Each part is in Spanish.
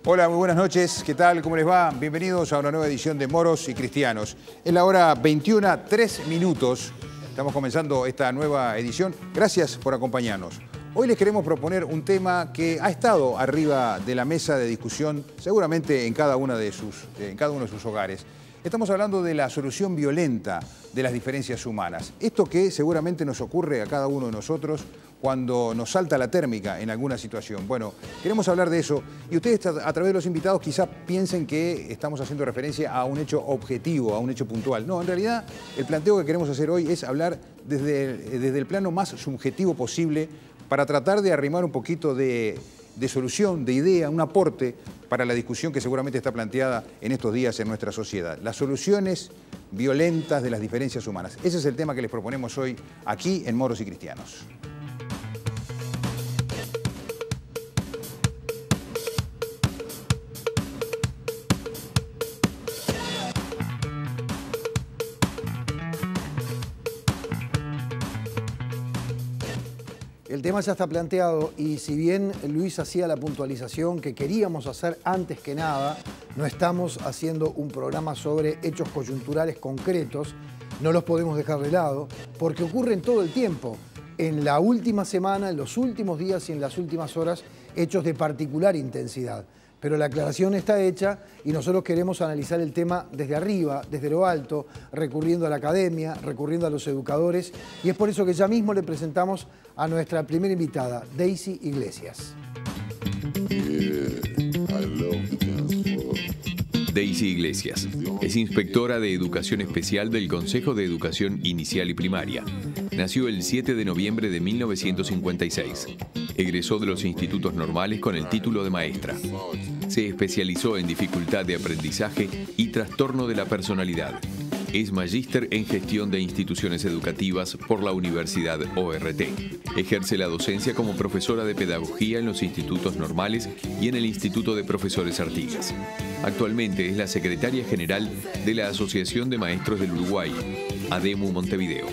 Hola, muy buenas noches. ¿Qué tal? ¿Cómo les va? Bienvenidos a una nueva edición de Moros y Cristianos. Es la hora 21:03. Estamos comenzando esta nueva edición. Gracias por acompañarnos. Hoy les queremos proponer un tema que ha estado arriba de la mesa de discusión, seguramente en cada uno de sus hogares. Estamos hablando de la solución violenta de las diferencias humanas. Esto que seguramente nos ocurre a cada uno de nosotros cuando nos salta la térmica en alguna situación. Bueno, queremos hablar de eso y ustedes a través de los invitados quizás piensen que estamos haciendo referencia a un hecho objetivo, a un hecho puntual. No, en realidad el planteo que queremos hacer hoy es hablar desde el plano más subjetivo posible para tratar de arrimar un poquito de solución, de idea, un aporte para la discusión que seguramente está planteada en estos días en nuestra sociedad. Las soluciones violentas de las diferencias humanas. Ese es el tema que les proponemos hoy aquí en Moros y Cristianos. El tema ya está planteado y si bien Luis hacía la puntualización que queríamos hacer antes que nada, no estamos haciendo un programa sobre hechos coyunturales concretos, no los podemos dejar de lado, porque ocurren todo el tiempo. En la última semana, en los últimos días y en las últimas horas, hechos de particular intensidad. Pero la aclaración está hecha y nosotros queremos analizar el tema desde arriba, desde lo alto, recurriendo a la academia, recurriendo a los educadores. Y es por eso que ya mismo le presentamos a nuestra primera invitada, Daisy Iglesias. Daisy Iglesias es inspectora de Educación Especial del Consejo de Educación Inicial y Primaria. Nació el 7 de noviembre de 1956. Egresó de los institutos normales con el título de maestra. Se especializó en dificultad de aprendizaje y trastorno de la personalidad. Es magíster en gestión de instituciones educativas por la Universidad ORT. Ejerce la docencia como profesora de pedagogía en los institutos normales y en el Instituto de Profesores Artigas. Actualmente es la secretaria general de la Asociación de Maestros del Uruguay, ADEMU Montevideo.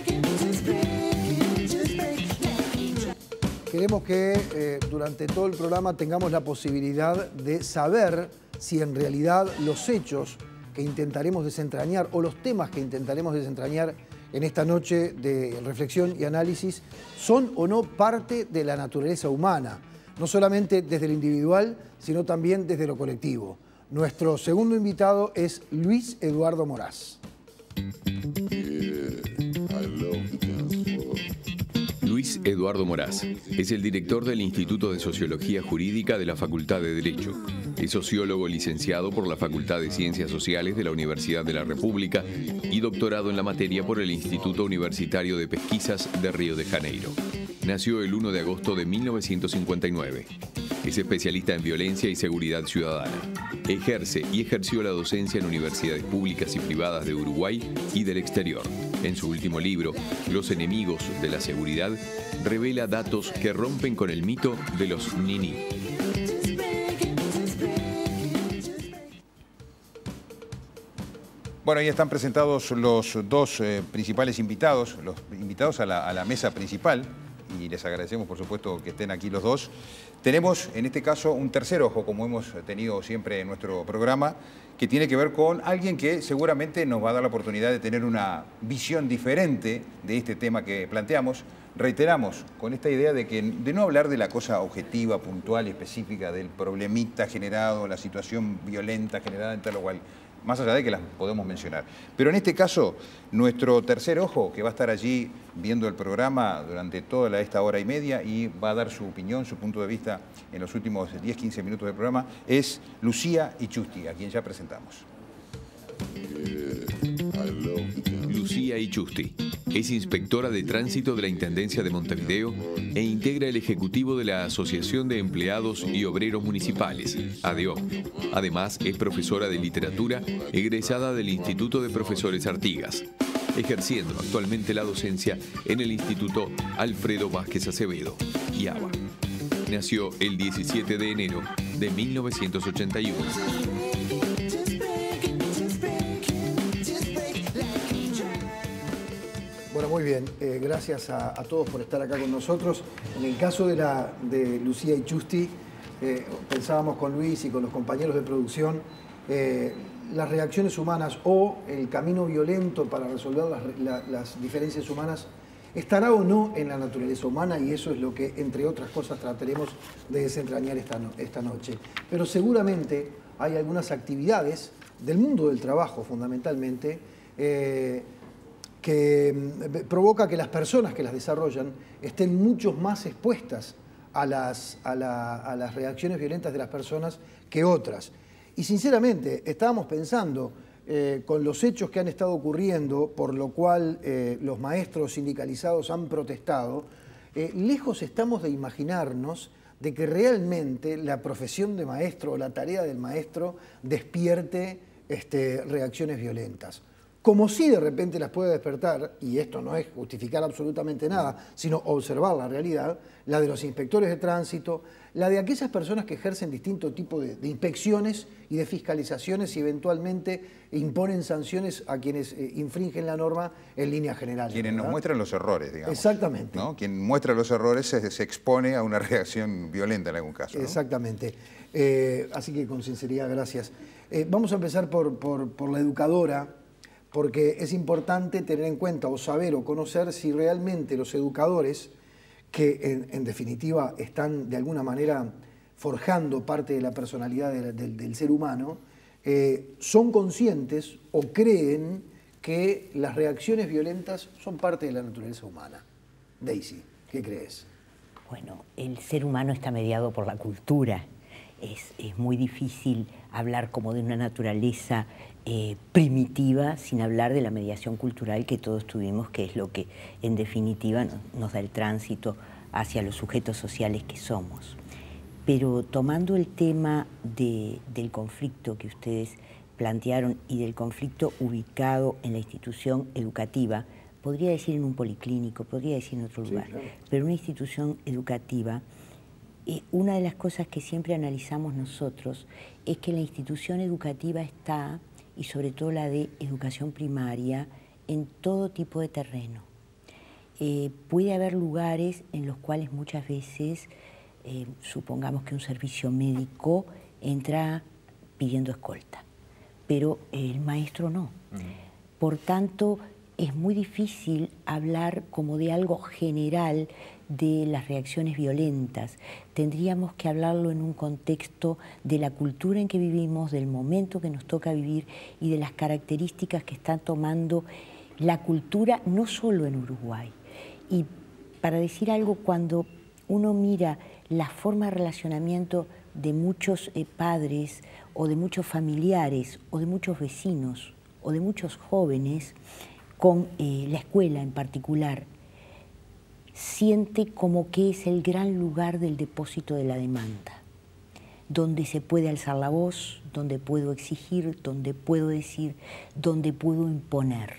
Queremos que durante todo el programa tengamos la posibilidad de saber si en realidad los hechos que intentaremos desentrañar o los temas que intentaremos desentrañar en esta noche de reflexión y análisis son o no parte de la naturaleza humana, no solamente desde lo individual, sino también desde lo colectivo. Nuestro segundo invitado es Luis Eduardo Moraz. Luis Eduardo Moraz es el director del Instituto de Sociología Jurídica de la Facultad de Derecho. Es sociólogo licenciado por la Facultad de Ciencias Sociales de la Universidad de la República y doctorado en la materia por el Instituto Universitario de Pesquisas de Río de Janeiro. Nació el 1 de agosto de 1959. Es especialista en violencia y seguridad ciudadana. Ejerce y ejerció la docencia en universidades públicas y privadas de Uruguay y del exterior. En su último libro, Los enemigos de la seguridad, revela datos que rompen con el mito de los niní. Bueno, ya están presentados los dos principales invitados, los invitados a la mesa principal, y les agradecemos, por supuesto, que estén aquí los dos. Tenemos, en este caso, un tercer ojo, como hemos tenido siempre en nuestro programa, que tiene que ver con alguien que seguramente nos va a dar la oportunidad de tener una visión diferente de este tema que planteamos. Reiteramos, con esta idea de no hablar de la cosa objetiva, puntual y específica, del problemita generado, la situación violenta generada en tal o cual, más allá de que las podemos mencionar. Pero en este caso, nuestro tercer ojo, que va a estar allí viendo el programa durante toda esta hora y media y va a dar su opinión, su punto de vista en los últimos 10-15 minutos del programa, es Lucía Ichusti, a quien ya presentamos. Lucía Ichusti es inspectora de tránsito de la Intendencia de Montevideo e integra el ejecutivo de la Asociación de Empleados y Obreros Municipales, ADEO. Además, es profesora de literatura egresada del Instituto de Profesores Artigas, ejerciendo actualmente la docencia en el Instituto Alfredo Vázquez Acevedo, IABA. Nació el 17 de enero de 1981. Bueno, muy bien. Gracias a todos por estar acá con nosotros. En el caso de Lucía Ichusti, pensábamos con Luis y con los compañeros de producción, las reacciones humanas o el camino violento para resolver las diferencias humanas estará o no en la naturaleza humana, y eso es lo que, entre otras cosas, trataremos de desentrañar esta noche. Pero seguramente hay algunas actividades del mundo del trabajo, fundamentalmente, que provoca que las personas que las desarrollan estén mucho más expuestas a las reacciones violentas de las personas que otras. Y sinceramente, estábamos pensando, con los hechos que han estado ocurriendo, por lo cual los maestros sindicalizados han protestado, lejos estamos de imaginarnos de que realmente la profesión de maestro o la tarea del maestro despierte reacciones violentas. Como si de repente las puede despertar, y esto no es justificar absolutamente nada, sino observar la realidad, la de los inspectores de tránsito, la de aquellas personas que ejercen distinto tipo de inspecciones y de fiscalizaciones y eventualmente imponen sanciones a quienes infringen la norma en líneas generales. Quienes nos muestran los errores, digamos. Exactamente. ¿No? Quien muestra los errores se expone a una reacción violenta en algún caso, ¿no? Exactamente. Así que con sinceridad, gracias. Vamos a empezar por la educadora, porque es importante tener en cuenta o saber o conocer si realmente los educadores, que en definitiva están de alguna manera forjando parte de la personalidad del ser humano, son conscientes o creen que las reacciones violentas son parte de la naturaleza humana. Daisy, ¿qué crees? Bueno, el ser humano está mediado por la cultura. Es muy difícil hablar como de una naturaleza primitiva sin hablar de la mediación cultural que todos tuvimos, que es lo que en definitiva nos da el tránsito hacia los sujetos sociales que somos. Pero tomando el tema del conflicto que ustedes plantearon y del conflicto ubicado en la institución educativa, podría decir en un policlínico, podría decir en otro lugar, sí, claro, pero una institución educativa, una de las cosas que siempre analizamos nosotros es que la institución educativa está, y sobre todo la de educación primaria, en todo tipo de terreno. Puede haber lugares en los cuales muchas veces, supongamos que un servicio médico entra pidiendo escolta, pero el maestro no. Por tanto, es muy difícil hablar como de algo general de las reacciones violentas. Tendríamos que hablarlo en un contexto de la cultura en que vivimos, del momento que nos toca vivir y de las características que está tomando la cultura, no solo en Uruguay. Y para decir algo, cuando uno mira la forma de relacionamiento de muchos padres o de muchos familiares o de muchos vecinos o de muchos jóvenes con la escuela en particular, siente como que es el gran lugar del depósito de la demanda, donde se puede alzar la voz, donde puedo exigir, donde puedo decir, donde puedo imponer.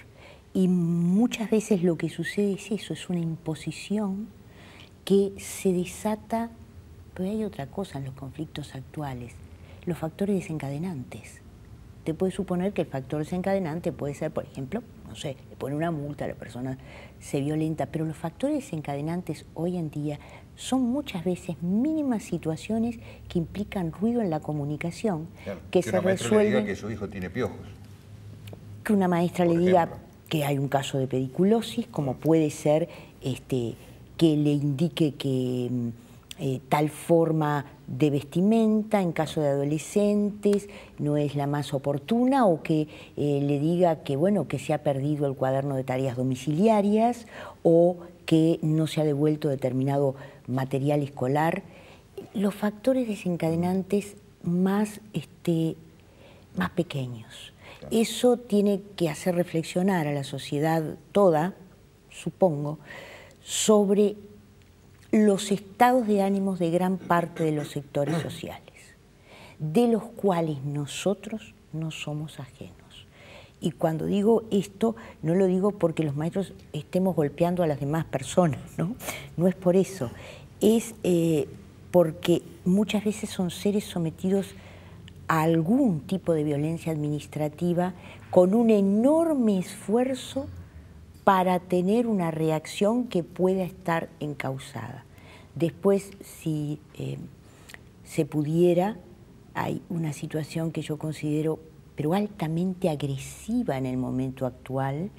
Y muchas veces lo que sucede es eso, es una imposición que se desata, pero hay otra cosa en los conflictos actuales, los factores desencadenantes. Te puedes suponer que el factor desencadenante puede ser, por ejemplo, no sé, le pone una multa, la persona se violenta, pero los factores desencadenantes hoy en día son muchas veces mínimas situaciones que implican ruido en la comunicación, claro, que se resuelven. Le diga que su hijo tiene piojos. Que una maestra le diga que hay un caso de pediculosis, como puede ser que le indique que tal forma de vestimenta en caso de adolescentes no es la más oportuna, o que le diga que, bueno, que se ha perdido el cuaderno de tareas domiciliarias o que no se ha devuelto determinado material escolar. Los factores desencadenantes más pequeños. Eso tiene que hacer reflexionar a la sociedad toda, supongo, sobre los estados de ánimos de gran parte de los sectores sociales, de los cuales nosotros no somos ajenos. Y cuando digo esto, no lo digo porque los maestros estemos golpeando a las demás personas, ¿no? No es por eso. Es porque muchas veces son seres sometidos a algún tipo de violencia administrativa con un enorme esfuerzo para tener una reacción que pueda estar encausada. Después, si se pudiera, hay una situación que yo considero pero altamente agresiva en el momento actual,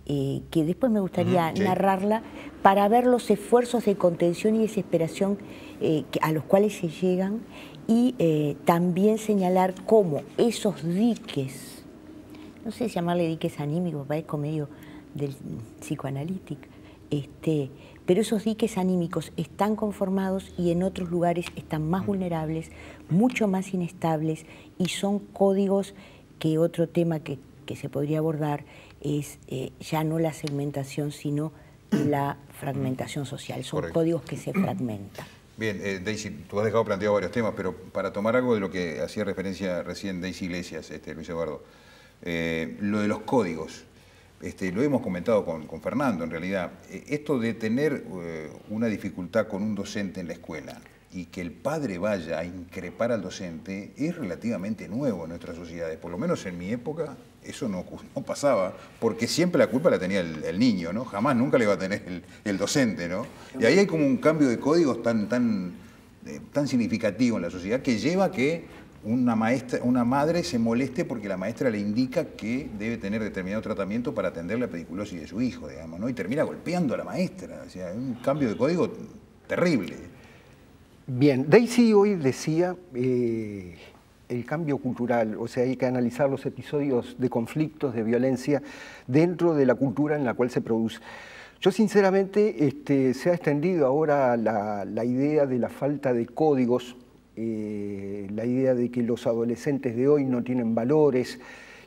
que después me gustaría narrarla para ver los esfuerzos de contención y desesperación a los cuales se llegan, y también señalar cómo esos diques, no sé si llamarle diques anímicos, parezco medio del psicoanalítico, pero esos diques anímicos están conformados y en otros lugares están más vulnerables, mucho más inestables, y son códigos que otro tema que se podría abordar es ya no la segmentación, sino la fragmentación social. Son códigos que se fragmentan. Bien, Daisy, tú has dejado planteado varios temas, pero para tomar algo de lo que hacía referencia recién Daisy Iglesias, Luis Eduardo, lo de los códigos, lo hemos comentado con Fernando en realidad, esto de tener una dificultad con un docente en la escuela y que el padre vaya a increpar al docente es relativamente nuevo en nuestras sociedades, por lo menos en mi época eso no pasaba, porque siempre la culpa la tenía el niño, ¿no? Jamás, nunca le iba a tener el docente, ¿no? Y ahí hay como un cambio de códigos tan significativo en la sociedad que lleva a que una madre se moleste porque la maestra le indica que debe tener determinado tratamiento para atender la pediculosis de su hijo, digamos, ¿no? Y termina golpeando a la maestra. O sea, un cambio de código terrible. Bien, Daisy hoy decía el cambio cultural, o sea, hay que analizar los episodios de conflictos, de violencia, dentro de la cultura en la cual se produce. Yo sinceramente se ha extendido ahora la idea de la falta de códigos, la idea de que los adolescentes de hoy no tienen valores,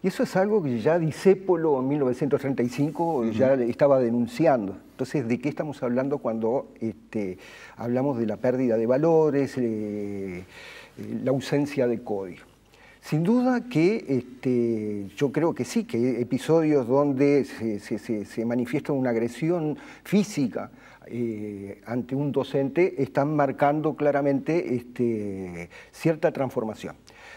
y eso es algo que ya Discépolo en 1935 ya estaba denunciando. Entonces, ¿de qué estamos hablando cuando hablamos de la pérdida de valores, la ausencia de código? Sin duda que yo creo que sí, que episodios donde se manifiesta una agresión física ante un docente están marcando claramente cierta transformación.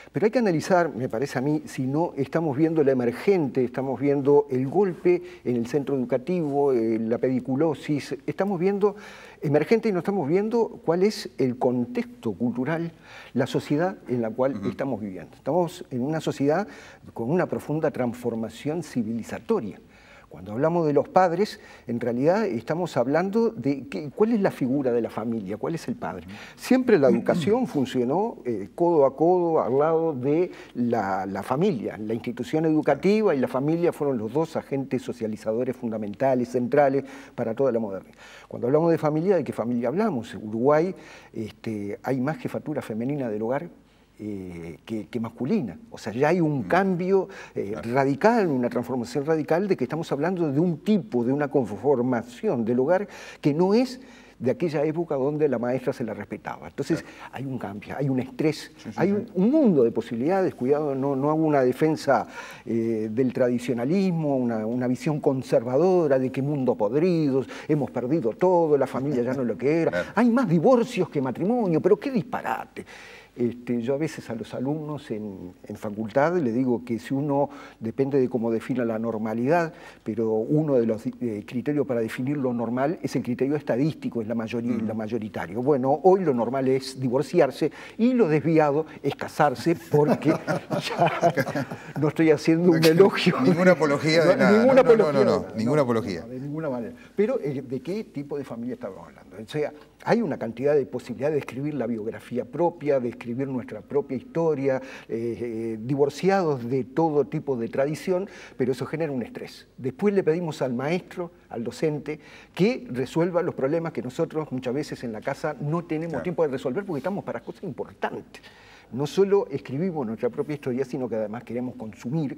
Pero hay que analizar, me parece a mí, si no estamos viendo la emergente, estamos viendo el golpe en el centro educativo, la pediculosis, estamos viendo emergente y no estamos viendo cuál es el contexto cultural, la sociedad en la cual estamos viviendo. Estamos en una sociedad con una profunda transformación civilizatoria. Cuando hablamos de los padres, en realidad estamos hablando de cuál es la figura de la familia, cuál es el padre. Siempre la educación funcionó codo a codo, al lado de la familia. La institución educativa y la familia fueron los dos agentes socializadores fundamentales, centrales para toda la modernidad. Cuando hablamos de familia, ¿de qué familia hablamos? En Uruguay hay más jefatura femenina del hogar que masculina. O sea, ya hay un cambio radical, una transformación radical de que estamos hablando de un tipo, de una conformación del hogar que no es de aquella época donde la maestra se la respetaba. Entonces hay un cambio, hay un estrés, hay un mundo de posibilidades. Cuidado, no hago una defensa del tradicionalismo, una visión conservadora de que mundo podridos, hemos perdido todo, la familia ya no es lo que era. Hay más divorcios que matrimonio, pero qué disparate. Yo a veces a los alumnos en facultad les digo que si uno, depende de cómo defina la normalidad, pero uno de los criterios para definir lo normal es el criterio estadístico, es la mayoritario. Bueno, hoy lo normal es divorciarse y lo desviado es casarse, porque ya no estoy haciendo un elogio. Ninguna apología de nada. Ninguna apología. De ninguna manera. Pero ¿de qué tipo de familia estamos hablando? O sea, hay una cantidad de posibilidades de escribir la biografía propia, de escribir nuestra propia historia, divorciados de todo tipo de tradición, pero eso genera un estrés. Después le pedimos al maestro, al docente, que resuelva los problemas que nosotros muchas veces en la casa no tenemos tiempo de resolver porque estamos para cosas importantes. No solo escribimos nuestra propia historia, sino que además queremos consumir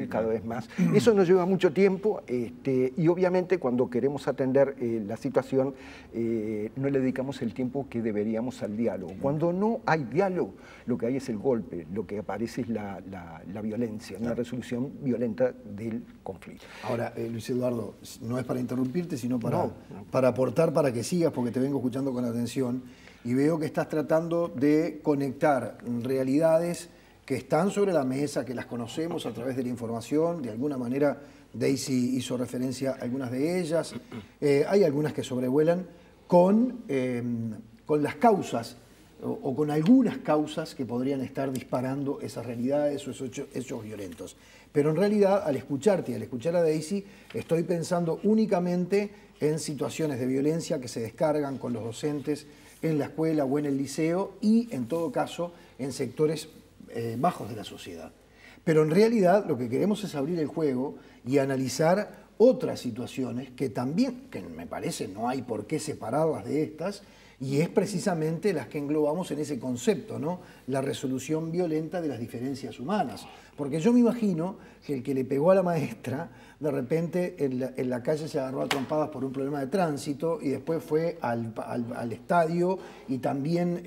cada vez más. Eso nos lleva mucho tiempo y obviamente cuando queremos atender la situación no le dedicamos el tiempo que deberíamos al diálogo. Cuando no hay diálogo, lo que hay es el golpe, lo que aparece es la violencia, una resolución violenta del conflicto. Ahora, Luis Eduardo, no es para interrumpirte, sino para aportar, para que sigas, porque te vengo escuchando con atención. Y veo que estás tratando de conectar realidades que están sobre la mesa, que las conocemos a través de la información. De alguna manera, Daisy hizo referencia a algunas de ellas. Hay algunas que sobrevuelan con las causas o con algunas causas que podrían estar disparando esas realidades o esos hechos violentos. Pero en realidad, al escucharte y al escuchar a Daisy, estoy pensando únicamente en situaciones de violencia que se descargan con los docentes en la escuela o en el liceo y, en todo caso, en sectores bajos de la sociedad. Pero en realidad lo que queremos es abrir el juego y analizar otras situaciones que también, que me parece no hay por qué separarlas de estas, y es precisamente las que englobamos en ese concepto, ¿no? La resolución violenta de las diferencias humanas. Porque yo me imagino que el que le pegó a la maestra, de repente en la calle se agarró a trompadas por un problema de tránsito y después fue al estadio y también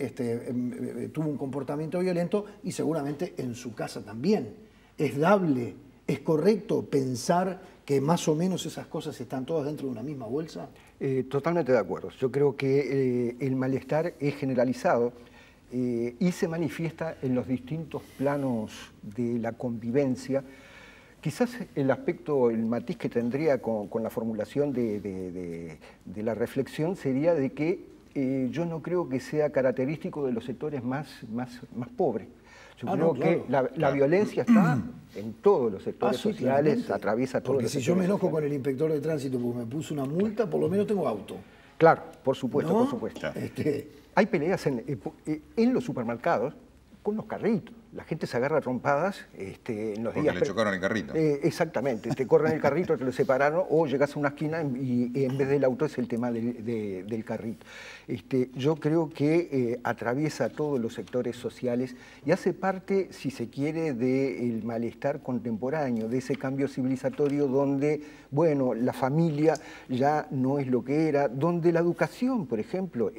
tuvo un comportamiento violento y seguramente en su casa también. Es dable, es correcto pensar que más o menos esas cosas están todas dentro de una misma bolsa. Totalmente de acuerdo. Yo creo que el malestar es generalizado y se manifiesta en los distintos planos de la convivencia. Quizás el aspecto, el matiz que tendría con la formulación de la reflexión sería de que yo no creo que sea característico de los sectores más pobres. Yo creo que la violencia está en todos los sectores sociales, claramente. Atraviesa todos los sectores. Porque si yo me enojo con el inspector de tránsito porque me puso una multa, por lo menos tengo auto. Claro, por supuesto, ¿No? por supuesto. Hay peleas en los supermercados con los carritos. La gente se agarra a trompadas en los días... Porque le chocaron el carrito. Exactamente, te corren el carrito, te lo separaron, o llegas a una esquina y en vez del auto es el tema del carrito. Yo creo que atraviesa todos los sectores sociales y hace parte, si se quiere, del malestar contemporáneo, de ese cambio civilizatorio donde, bueno, la familia ya no es lo que era, donde la educación, por ejemplo,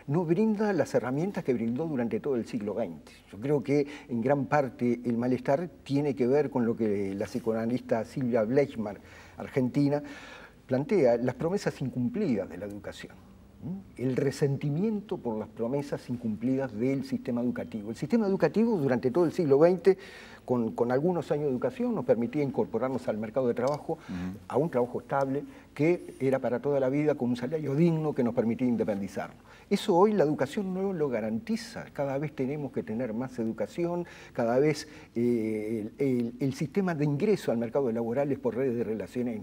no brinda las herramientas que brindó durante todo el siglo XX. Yo creo que en gran parte el malestar tiene que ver con lo que la psicoanalista Silvia Bleichmann, argentina, plantea, las promesas incumplidas de la educación. El resentimiento por las promesas incumplidas del sistema educativo. El sistema educativo durante todo el siglo XX, con algunos años de educación, nos permitía incorporarnos al mercado de trabajo, a un trabajo estable, que era para toda la vida, con un salario digno que nos permitía independizarnos. Eso hoy la educación no lo garantiza. Cada vez tenemos que tener más educación, cada vez el sistema de ingreso al mercado laboral es por redes de relaciones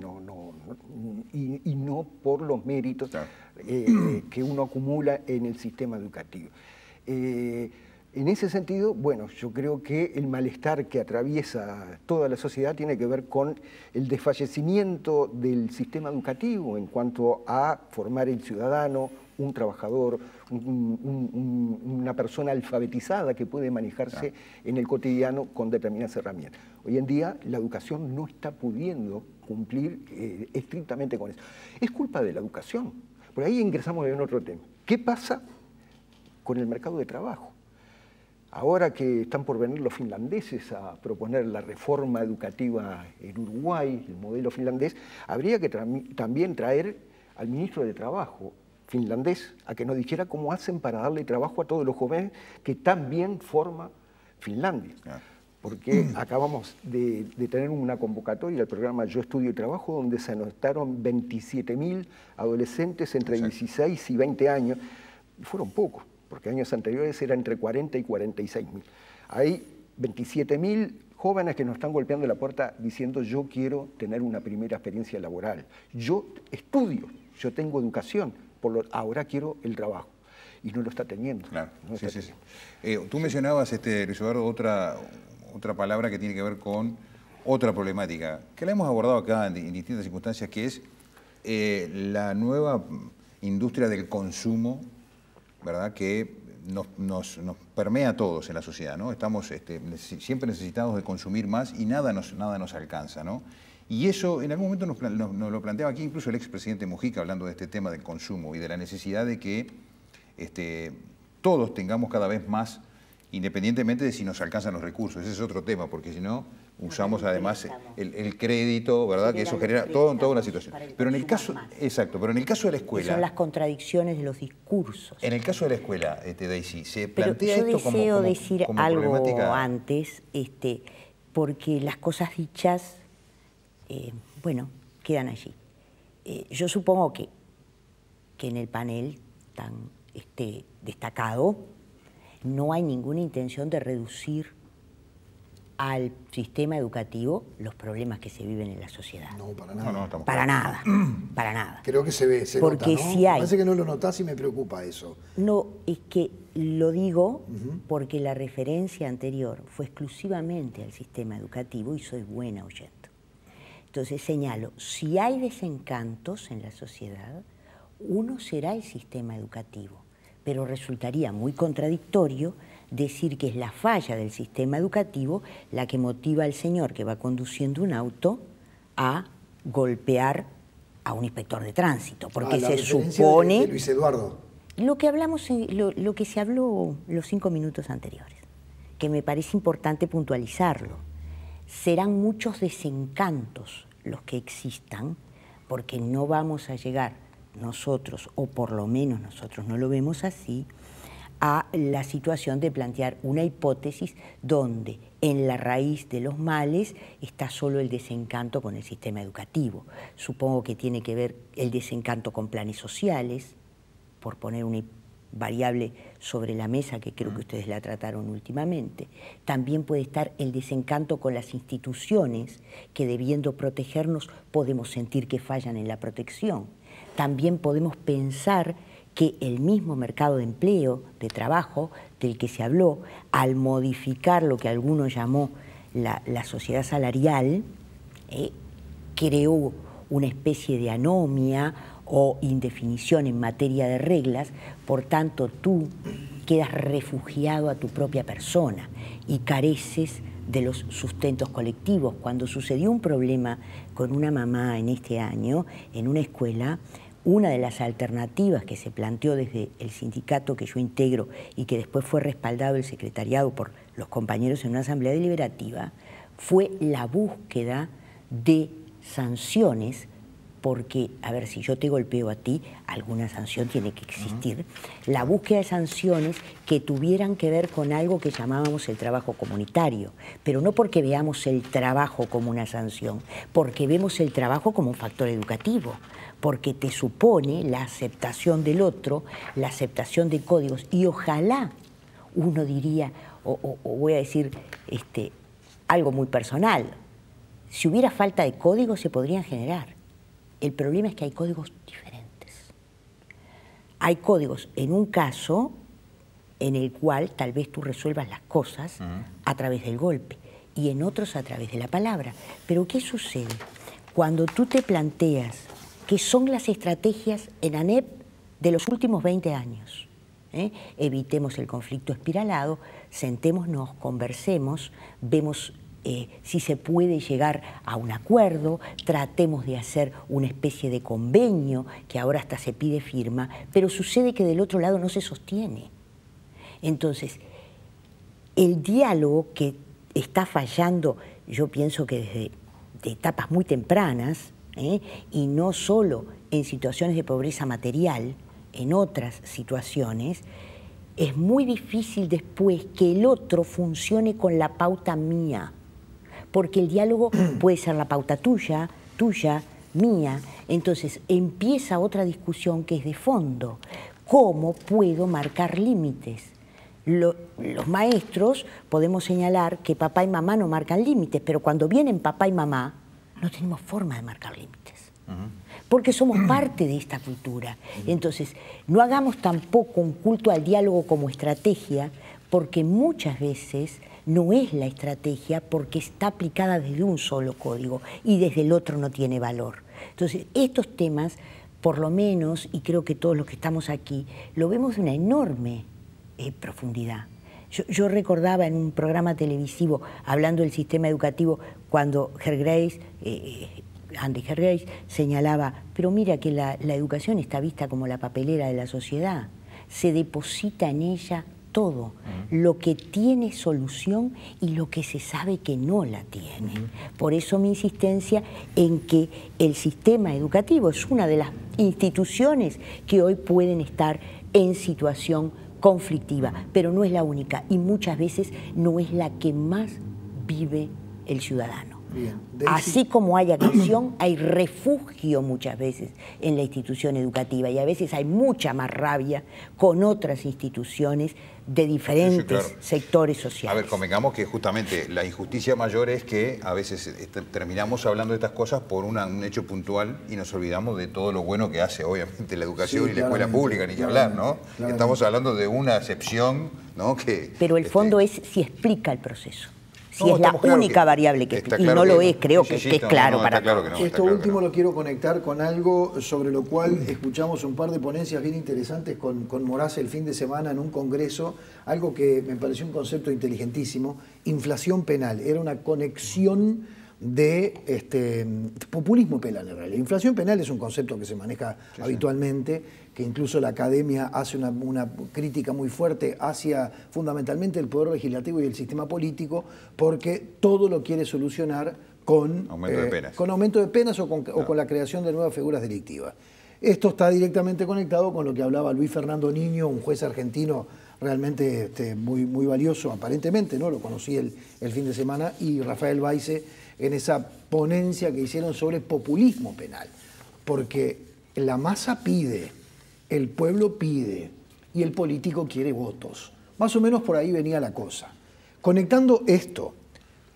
y no por los méritos que uno acumula en el sistema educativo. En ese sentido, bueno, yo creo que el malestar que atraviesa toda la sociedad tiene que ver con el desfallecimiento del sistema educativo en cuanto a formar el ciudadano, un trabajador, una persona alfabetizada que puede manejarse en el cotidiano con determinadas herramientas. Hoy en día la educación no está pudiendo cumplir estrictamente con eso. Es culpa de la educación. Por ahí ingresamos en otro tema. ¿Qué pasa con el mercado de trabajo? Ahora que están por venir los finlandeses a proponer la reforma educativa en Uruguay, el modelo finlandés, habría que también traer al ministro de Trabajo finlandés a que nos dijera cómo hacen para darle trabajo a todos los jóvenes que también forma Finlandia. Porque acabamos de tener una convocatoria del programa Yo Estudio y Trabajo, donde se anotaron 27.000 adolescentes entre 16 y 20 años. Y fueron pocos, porque años anteriores era entre 40 y 46.000. Hay 27.000 jóvenes que nos están golpeando la puerta diciendo yo quiero tener una primera experiencia laboral. Yo estudio, yo tengo educación, ahora quiero el trabajo. Y no lo está teniendo. Claro, no está teniendo. Tú mencionabas, Luis Eduardo, otra palabra que tiene que ver con otra problemática, que la hemos abordado acá en distintas circunstancias, que es la nueva industria del consumo, ¿verdad?, que nos permea a todos en la sociedad, ¿no? Estamos siempre necesitados de consumir más y nada nos alcanza, ¿no? Y eso en algún momento nos lo planteaba aquí incluso el expresidente Mujica, hablando de este tema del consumo y de la necesidad de que todos tengamos cada vez más, independientemente de si nos alcanzan los recursos. Ese es otro tema, porque si no, usamos además el crédito, ¿verdad?, que eso genera toda una situación. Pero en el caso, pero en el caso de la escuela... Son las contradicciones de los discursos. En el caso de la escuela, Daisy, ¿se plantea esto como yo deseo decir algo problemática? antes, porque las cosas dichas, bueno, quedan allí. Yo supongo que en el panel tan destacado no hay ninguna intención de reducir al sistema educativo los problemas que se viven en la sociedad. No, para nada. estamos Para claros. nada, para nada. Creo que se ve, se Porque nota, ¿no? si hay... Parece que no lo notás y me preocupa eso. No, es que lo digo porque la referencia anterior fue exclusivamente al sistema educativo y soy buena oyendo. Entonces señalo, si hay desencantos en la sociedad, uno será el sistema educativo, pero resultaría muy contradictorio decir que es la falla del sistema educativo la que motiva al señor que va conduciendo un auto a golpear a un inspector de tránsito, porque se supone... De Luis Eduardo. Lo que hablamos, lo que se habló los 5 minutos anteriores, que me parece importante puntualizarlo. Serán muchos desencantos los que existan, porque no vamos a llegar nosotros, o por lo menos nosotros no lo vemos así, a la situación de plantear una hipótesis donde en la raíz de los males está solo el desencanto con el sistema educativo. Supongo que tiene que ver el desencanto con planes sociales, por poner una variable sobre la mesa que creo que ustedes la trataron últimamente. También puede estar el desencanto con las instituciones que, debiendo protegernos, podemos sentir que fallan en la protección. También podemos pensar que el mismo mercado de empleo, de trabajo, del que se habló, al modificar lo que alguno llamó la sociedad salarial, creó una especie de anomia o indefinición en materia de reglas, por tanto tú quedas refugiado a tu propia persona y careces de los sustentos colectivos. Cuando sucedió un problema con una mamá en este año, en una escuela, una de las alternativas que se planteó desde el sindicato que yo integro y que después fue respaldado el secretariado por los compañeros en una asamblea deliberativa, fue la búsqueda de sanciones, porque, a ver, si yo te golpeo a ti, alguna sanción tiene que existir. La búsqueda de sanciones que tuvieran que ver con algo que llamábamos el trabajo comunitario, pero no porque veamos el trabajo como una sanción, porque vemos el trabajo como un factor educativo, porque te supone la aceptación del otro, la aceptación de códigos, y ojalá uno diría, o voy a decir algo muy personal, si hubiera falta de códigos se podrían generar. El problema es que hay códigos diferentes. Hay códigos en un caso en el cual tal vez tú resuelvas las cosas a través del golpe y en otros a través de la palabra. Pero ¿qué sucede? Cuando tú te planteas qué son las estrategias en ANEP de los últimos 20 años, evitemos el conflicto espiralado, sentémonos, conversemos, vemos si se puede llegar a un acuerdo, tratemos de hacer una especie de convenio, que ahora hasta se pide firma, pero sucede que del otro lado no se sostiene. Entonces, el diálogo que está fallando, yo pienso que desde etapas muy tempranas, y no solo en situaciones de pobreza material, en otras situaciones, es muy difícil después que el otro funcione con la pauta mía, porque el diálogo puede ser la pauta tuya, mía. Entonces empieza otra discusión que es de fondo. ¿Cómo puedo marcar límites? Los maestros podemos señalar que papá y mamá no marcan límites, pero cuando vienen papá y mamá no tenemos forma de marcar límites, porque somos parte de esta cultura. Entonces, no hagamos tampoco un culto al diálogo como estrategia, porque muchas veces no es la estrategia porque está aplicada desde un solo código y desde el otro no tiene valor. Entonces, estos temas, por lo menos, y creo que todos los que estamos aquí, lo vemos de una enorme profundidad. Yo recordaba en un programa televisivo, hablando del sistema educativo, cuando Andy Hergrace señalaba, pero mira que la educación está vista como la papelera de la sociedad, se deposita en ella todo, lo que tiene solución y lo que se sabe que no la tiene. Por eso mi insistencia en que el sistema educativo es una de las instituciones que hoy pueden estar en situación conflictiva, pero no es la única y muchas veces no es la que más vive el ciudadano. Bien. Así como hay agresión, hay refugio muchas veces en la institución educativa y a veces hay mucha más rabia con otras instituciones de diferentes sectores sociales. A ver, convengamos que justamente la injusticia mayor es que a veces terminamos hablando de estas cosas por un hecho puntual y nos olvidamos de todo lo bueno que hace, obviamente, la educación y la escuela pública, ni que hablar, ¿no? Estamos hablando de una excepción, ¿no? Pero el fondo es si explica el proceso. Si es la única variable que explica. Y no lo es, creo que es claro para todos. Esto último lo quiero conectar con algo sobre lo cual escuchamos un par de ponencias bien interesantes con Moraz el fin de semana en un congreso, algo que me pareció un concepto inteligentísimo, inflación penal. Era una conexión de populismo penal en realidad. Inflación penal es un concepto que se maneja habitualmente, que incluso la academia hace una crítica muy fuerte hacia fundamentalmente el poder legislativo y el sistema político, porque todo lo quiere solucionar con aumento de penas o con la creación de nuevas figuras delictivas. Esto está directamente conectado con lo que hablaba Luis Fernando Niño, un juez argentino realmente muy valioso, aparentemente, ¿no? Lo conocí el fin de semana, y Rafael Baize en esa ponencia que hicieron sobre populismo penal. Porque la masa pide, el pueblo pide y el político quiere votos. Más o menos por ahí venía la cosa. Conectando esto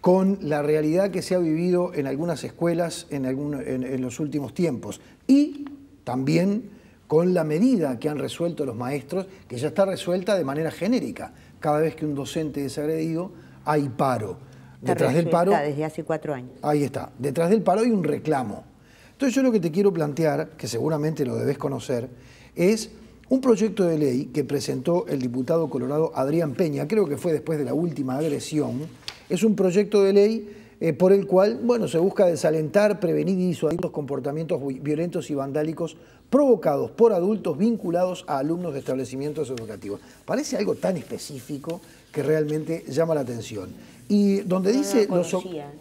con la realidad que se ha vivido en algunas escuelas en los últimos tiempos y también con la medida que han resuelto los maestros, que ya está resuelta de manera genérica. Cada vez que un docente es agredido, hay paro. Detrás del paro, desde hace 4 años. Ahí está. Detrás del paro hay un reclamo. Entonces yo lo que te quiero plantear, que seguramente lo debes conocer, es un proyecto de ley que presentó el diputado colorado Adrián Peña, creo que fue después de la última agresión. Es un proyecto de ley por el cual, bueno, se busca desalentar, prevenir y disuadir los comportamientos violentos y vandálicos provocados por adultos vinculados a alumnos de establecimientos educativos. Parece algo tan específico que realmente llama la atención. Y donde dice...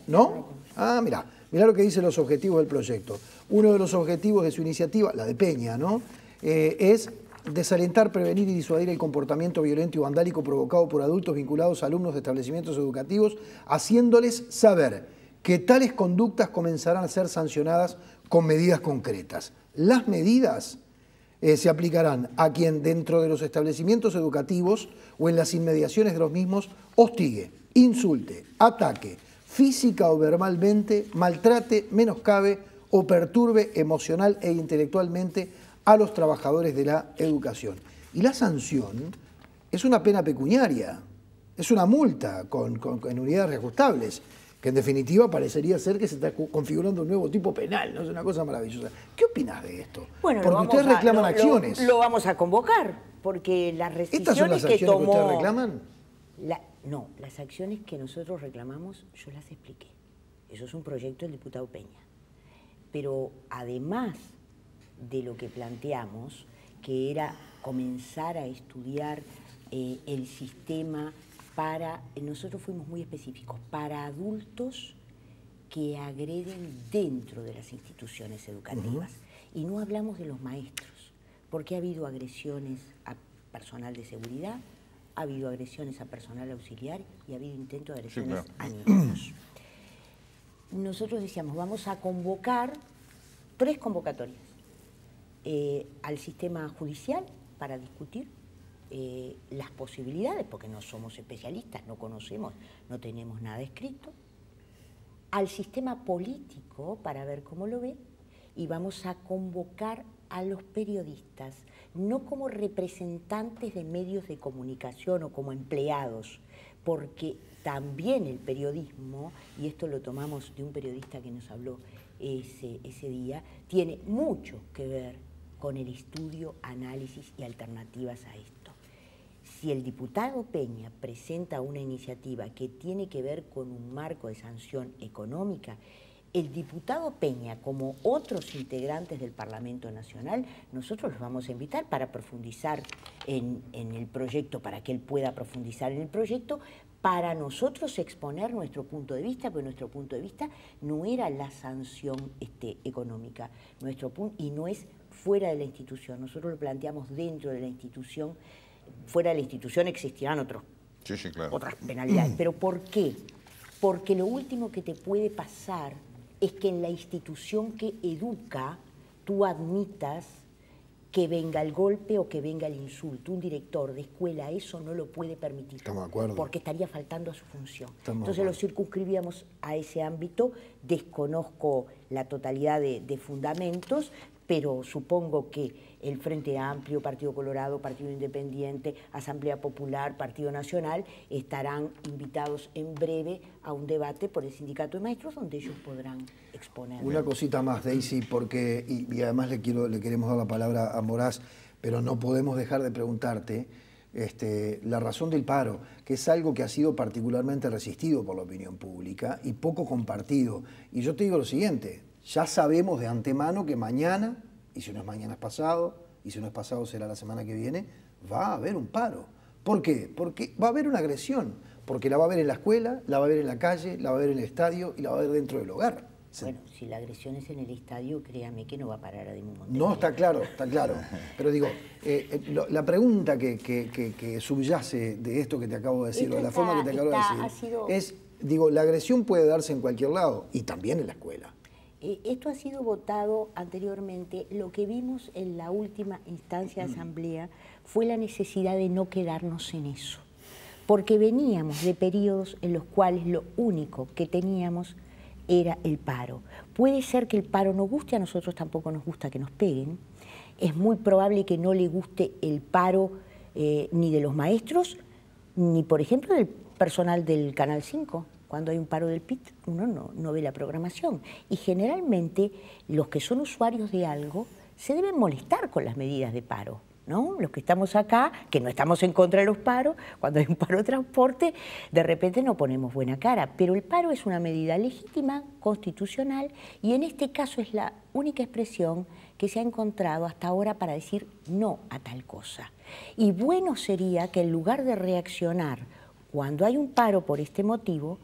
¿No? Ah, mirá lo que dicen los objetivos del proyecto. Uno de los objetivos de su iniciativa, la de Peña, ¿no? Es desalentar, prevenir y disuadir el comportamiento violento y vandálico provocado por adultos vinculados a alumnos de establecimientos educativos, haciéndoles saber que tales conductas comenzarán a ser sancionadas con medidas concretas. Las medidas se aplicarán a quien dentro de los establecimientos educativos o en las inmediaciones de los mismos hostigue, insulte, ataque, física o verbalmente, maltrate, menoscabe o perturbe emocional e intelectualmente a los trabajadores de la educación. Y la sanción es una pena pecuniaria, es una multa en unidades reajustables, que en definitiva parecería ser que se está configurando un nuevo tipo penal, ¿no? Es una cosa maravillosa. ¿Qué opinas de esto? Bueno, porque ustedes reclaman acciones. Lo vamos a convocar, porque las restricciones ¿Estas son las acciones que ustedes reclaman? No, las acciones que nosotros reclamamos, yo las expliqué. Eso es un proyecto del diputado Peña. Pero además de lo que planteamos, que era comenzar a estudiar el sistema nosotros fuimos muy específicos, para adultos que agreden dentro de las instituciones educativas. Y no hablamos de los maestros, porque ha habido agresiones a personal de seguridad, ha habido agresiones a personal auxiliar y ha habido intentos de agresiones a niños. Nosotros decíamos, vamos a convocar 3 convocatorias al sistema judicial para discutir las posibilidades, porque no somos especialistas, no conocemos, no tenemos nada escrito, al sistema político para ver cómo lo ve, y vamos a convocar a los periodistas, no como representantes de medios de comunicación o como empleados, porque también el periodismo, y esto lo tomamos de un periodista que nos habló ese día, tiene mucho que ver con el estudio, análisis y alternativas a esto. Si el diputado Peña presenta una iniciativa que tiene que ver con un marco de sanción económica, el diputado Peña, como otros integrantes del Parlamento Nacional, nosotros los vamos a invitar para profundizar en el proyecto, para que él pueda profundizar en el proyecto, para nosotros exponer nuestro punto de vista, porque nuestro punto de vista no era la sanción económica, y no es fuera de la institución, nosotros lo planteamos dentro de la institución. Fuera de la institución existirán otras penalidades. ¿Pero por qué? porque lo último que te puede pasar es que en la institución que educa tú admitas que venga el golpe o que venga el insulto. Un director de escuela eso no lo puede permitir. Estamos de acuerdo. Porque estaría faltando a su función. Estamos Entonces lo circunscribíamos a ese ámbito. Desconozco la totalidad de fundamentos, pero supongo que el Frente Amplio, Partido Colorado, Partido Independiente, Asamblea Popular, Partido Nacional estarán invitados en breve a un debate por el Sindicato de Maestros donde ellos podrán exponer. Una cosita más, Daisy, porque, y además le queremos dar la palabra a Moraz, pero no podemos dejar de preguntarte la razón del paro, que es algo que ha sido particularmente resistido por la opinión pública y poco compartido. Y yo te digo lo siguiente, ya sabemos de antemano que mañana, y si no es mañana es pasado, y si no es pasado será la semana que viene, va a haber un paro. ¿Por qué? Porque va a haber una agresión, porque la va a haber en la escuela, la va a haber en la calle, la va a haber en el estadio y la va a haber dentro del hogar. Bueno, si la agresión es en el estadio, créame que no va a parar a ningún momento. No, está claro, está claro. Pero digo, la pregunta que subyace de esto que te acabo de decir, o de la forma que te acabo de decir, es, digo, la agresión puede darse en cualquier lado y también en la escuela. Esto ha sido votado anteriormente. Lo que vimos en la última instancia de asamblea fue la necesidad de no quedarnos en eso. Porque veníamos de periodos en los cuales lo único que teníamos era el paro. Puede ser que el paro nos guste, a nosotros tampoco nos gusta que nos peguen. Es muy probable que no le guste el paro ni de los maestros, ni por ejemplo del personal del Canal 5. Cuando hay un paro del PIT, uno no ve la programación. Y generalmente los que son usuarios de algo se deben molestar con las medidas de paro, ¿no? Los que estamos acá, que no estamos en contra de los paros, cuando hay un paro de transporte, de repente no ponemos buena cara. Pero el paro es una medida legítima, constitucional, y en este caso es la única expresión que se ha encontrado hasta ahora para decir no a tal cosa. Y bueno sería que en lugar de reaccionar cuando hay un paro por este motivo,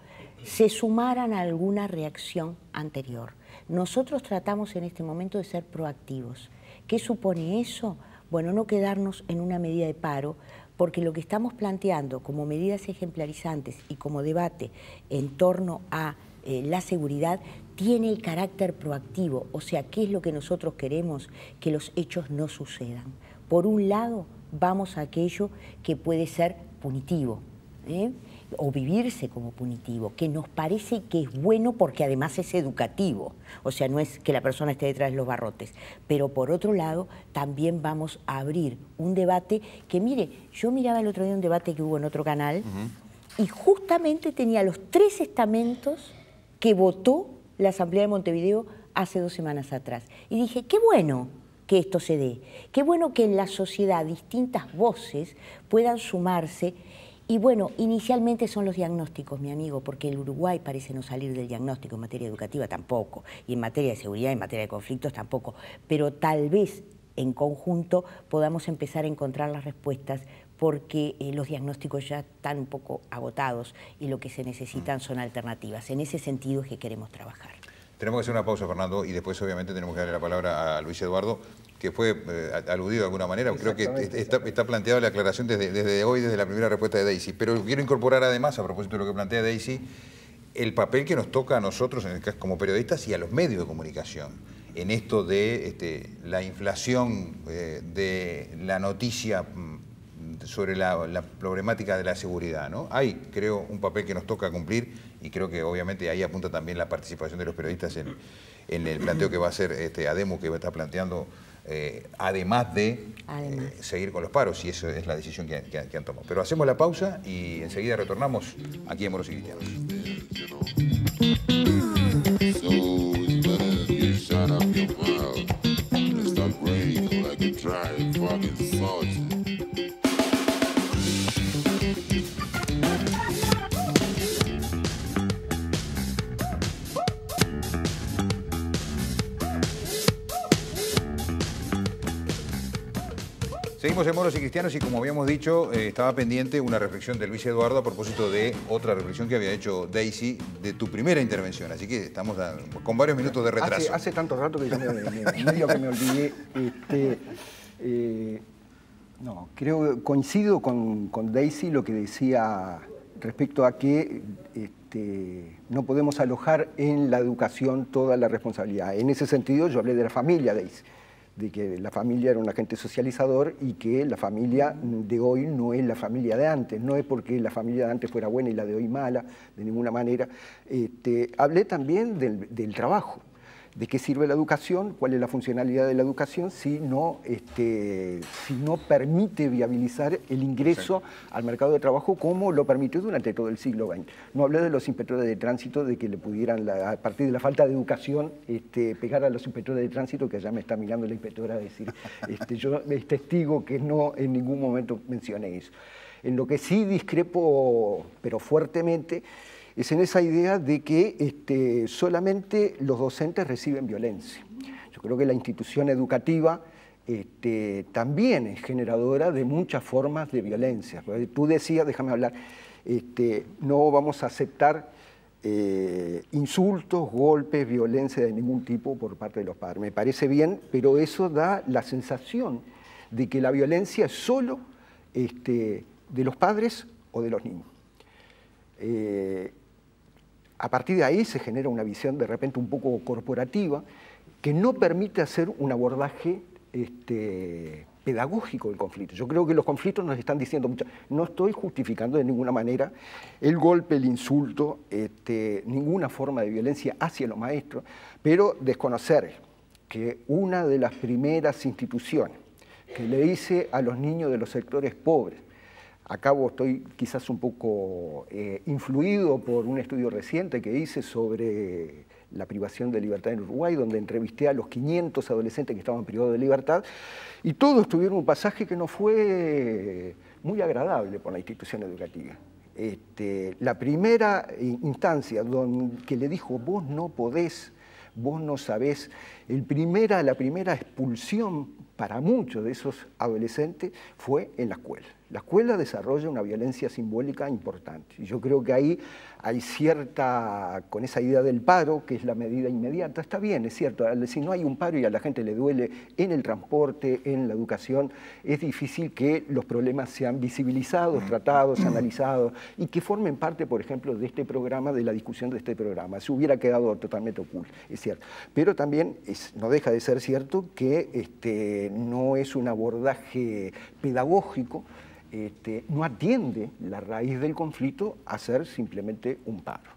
se sumaran a alguna reacción anterior. Nosotros tratamos en este momento de ser proactivos. ¿Qué supone eso? Bueno, no quedarnos en una medida de paro, porque lo que estamos planteando como medidas ejemplarizantes y como debate en torno a la seguridad tiene el carácter proactivo, o sea, ¿qué es lo que nosotros queremos? Que los hechos no sucedan. Por un lado, vamos a aquello que puede ser punitivo, o vivirse como punitivo, que nos parece que es bueno porque además es educativo, o sea, no es que la persona esté detrás de los barrotes, pero por otro lado también vamos a abrir un debate que, mire, yo miraba el otro día un debate que hubo en otro canal y justamente tenía los 3 estamentos que votó la Asamblea de Montevideo hace 2 semanas atrás, y dije, qué bueno que esto se dé, qué bueno que en la sociedad distintas voces puedan sumarse. Y bueno, inicialmente son los diagnósticos, mi amigo, porque el Uruguay parece no salir del diagnóstico en materia educativa tampoco, y en materia de seguridad, en materia de conflictos tampoco, pero tal vez en conjunto podamos empezar a encontrar las respuestas porque los diagnósticos ya están un poco agotados y lo que se necesitan son alternativas. En ese sentido es que queremos trabajar. Tenemos que hacer una pausa, Fernando, y después obviamente tenemos que darle la palabra a Luis Eduardo, que fue aludido de alguna manera. Creo que está planteada la aclaración desde hoy, desde la primera respuesta de Daisy. Pero quiero incorporar además, a propósito de lo que plantea Daisy, el papel que nos toca a nosotros como periodistas y a los medios de comunicación en esto de la inflación de la noticia sobre la problemática de la seguridad, ¿no? Hay, creo, un papel que nos toca cumplir y creo que obviamente ahí apunta también la participación de los periodistas en el planteo que va a hacer ADEMU, que está planteando, además de seguir con los paros, y eso es la decisión que han tomado. Pero hacemos la pausa y enseguida retornamos aquí en Moros y Cristianos. Seguimos en Moros y Cristianos y como habíamos dicho, estaba pendiente una reflexión de Luis Eduardo a propósito de otra reflexión que había hecho Daisy de tu primera intervención. Así que estamos con varios minutos de retraso. Hace tanto rato que yo medio que me olvidé. No, creo, coincido con Daisy lo que decía respecto a que no podemos alojar en la educación toda la responsabilidad. En ese sentido yo hablé de la familia, de que la familia era un agente socializador y que la familia de hoy no es la familia de antes, no es porque la familia de antes fuera buena y la de hoy mala, de ninguna manera. Hablé también del trabajo, de qué sirve la educación, cuál es la funcionalidad de la educación si no permite viabilizar el ingreso al mercado de trabajo como lo permitió durante todo el siglo XX. No hablé de los inspectores de tránsito, de que le pudieran, a partir de la falta de educación, pegar a los inspectores de tránsito, que allá me está mirando la inspectora a decir, yo es testigo que no en ningún momento mencioné eso. En lo que sí discrepo, pero fuertemente, es en esa idea de que solamente los docentes reciben violencia. Yo creo que la institución educativa también es generadora de muchas formas de violencia. Tú decías, déjame hablar, no vamos a aceptar insultos, golpes, violencia de ningún tipo por parte de los padres. Me parece bien, pero eso da la sensación de que la violencia es solo de los padres o de los niños. A partir de ahí se genera una visión de repente un poco corporativa que no permite hacer un abordaje pedagógico del conflicto. Yo creo que los conflictos nos están diciendo mucho. No estoy justificando de ninguna manera el golpe, el insulto, ninguna forma de violencia hacia los maestros, pero desconocer que una de las primeras instituciones que le dice a los niños de los sectores pobres, acá estoy quizás un poco influido por un estudio reciente que hice sobre la privación de libertad en Uruguay, donde entrevisté a los 500 adolescentes que estaban privados de libertad, y todos tuvieron un pasaje que no fue muy agradable por la institución educativa. La primera instancia que le dijo, vos no podés, vos no sabés, la primera expulsión para muchos de esos adolescentes fue en la escuela. La escuela desarrolla una violencia simbólica importante. Y yo creo que ahí hay con esa idea del paro, que es la medida inmediata, está bien, es cierto, si no hay un paro y a la gente le duele en el transporte, en la educación, es difícil que los problemas sean visibilizados, tratados, analizados, y que formen parte, por ejemplo, de este programa, de la discusión de este programa. Se hubiera quedado totalmente oculto, es cierto. Pero también no deja de ser cierto que no es un abordaje pedagógico, no atiende la raíz del conflicto a ser simplemente un paro.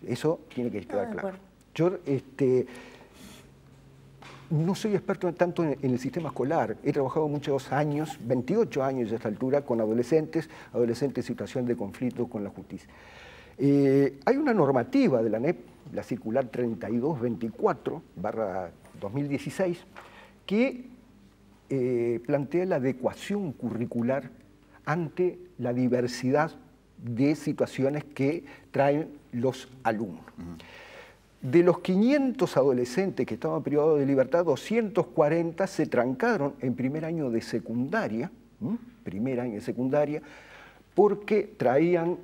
Eso tiene que quedar claro. Yo no soy experto tanto en el sistema escolar. He trabajado muchos años, 28 años a esta altura, con adolescentes en situación de conflicto con la justicia. Hay una normativa de la ANEP, la circular 3224/2016, que plantea la adecuación curricular ante la diversidad de situaciones que traen los alumnos. De los 500 adolescentes que estaban privados de libertad, 240 se trancaron en primer año de secundaria, porque traían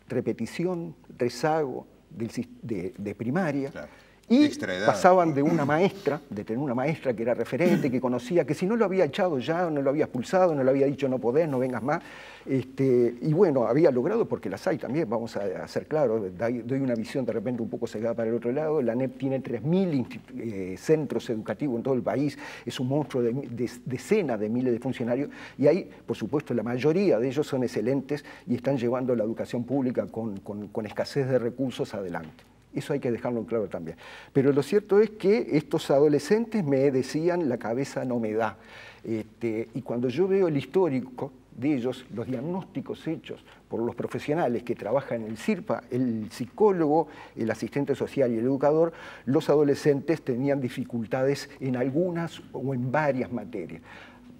repetición, rezago de primaria. Claro. Y pasaban de una maestra, de tener una maestra que era referente, que conocía, que si no lo había echado ya, no lo había expulsado, no le había dicho no podés, no vengas más, y bueno, había logrado, porque las hay también, vamos a ser claros, doy una visión de repente un poco cegada para el otro lado. La ANEP tiene 3.000 centros educativos en todo el país, es un monstruo de decenas de miles de funcionarios, y ahí, por supuesto, la mayoría de ellos son excelentes y están llevando la educación pública con escasez de recursos adelante. Eso hay que dejarlo en claro también. Pero lo cierto es que estos adolescentes me decían, la cabeza no me da. Y cuando yo veo el histórico de ellos, los diagnósticos hechos por los profesionales que trabajan en el CIRPA, el psicólogo, el asistente social y el educador, los adolescentes tenían dificultades en algunas o en varias materias.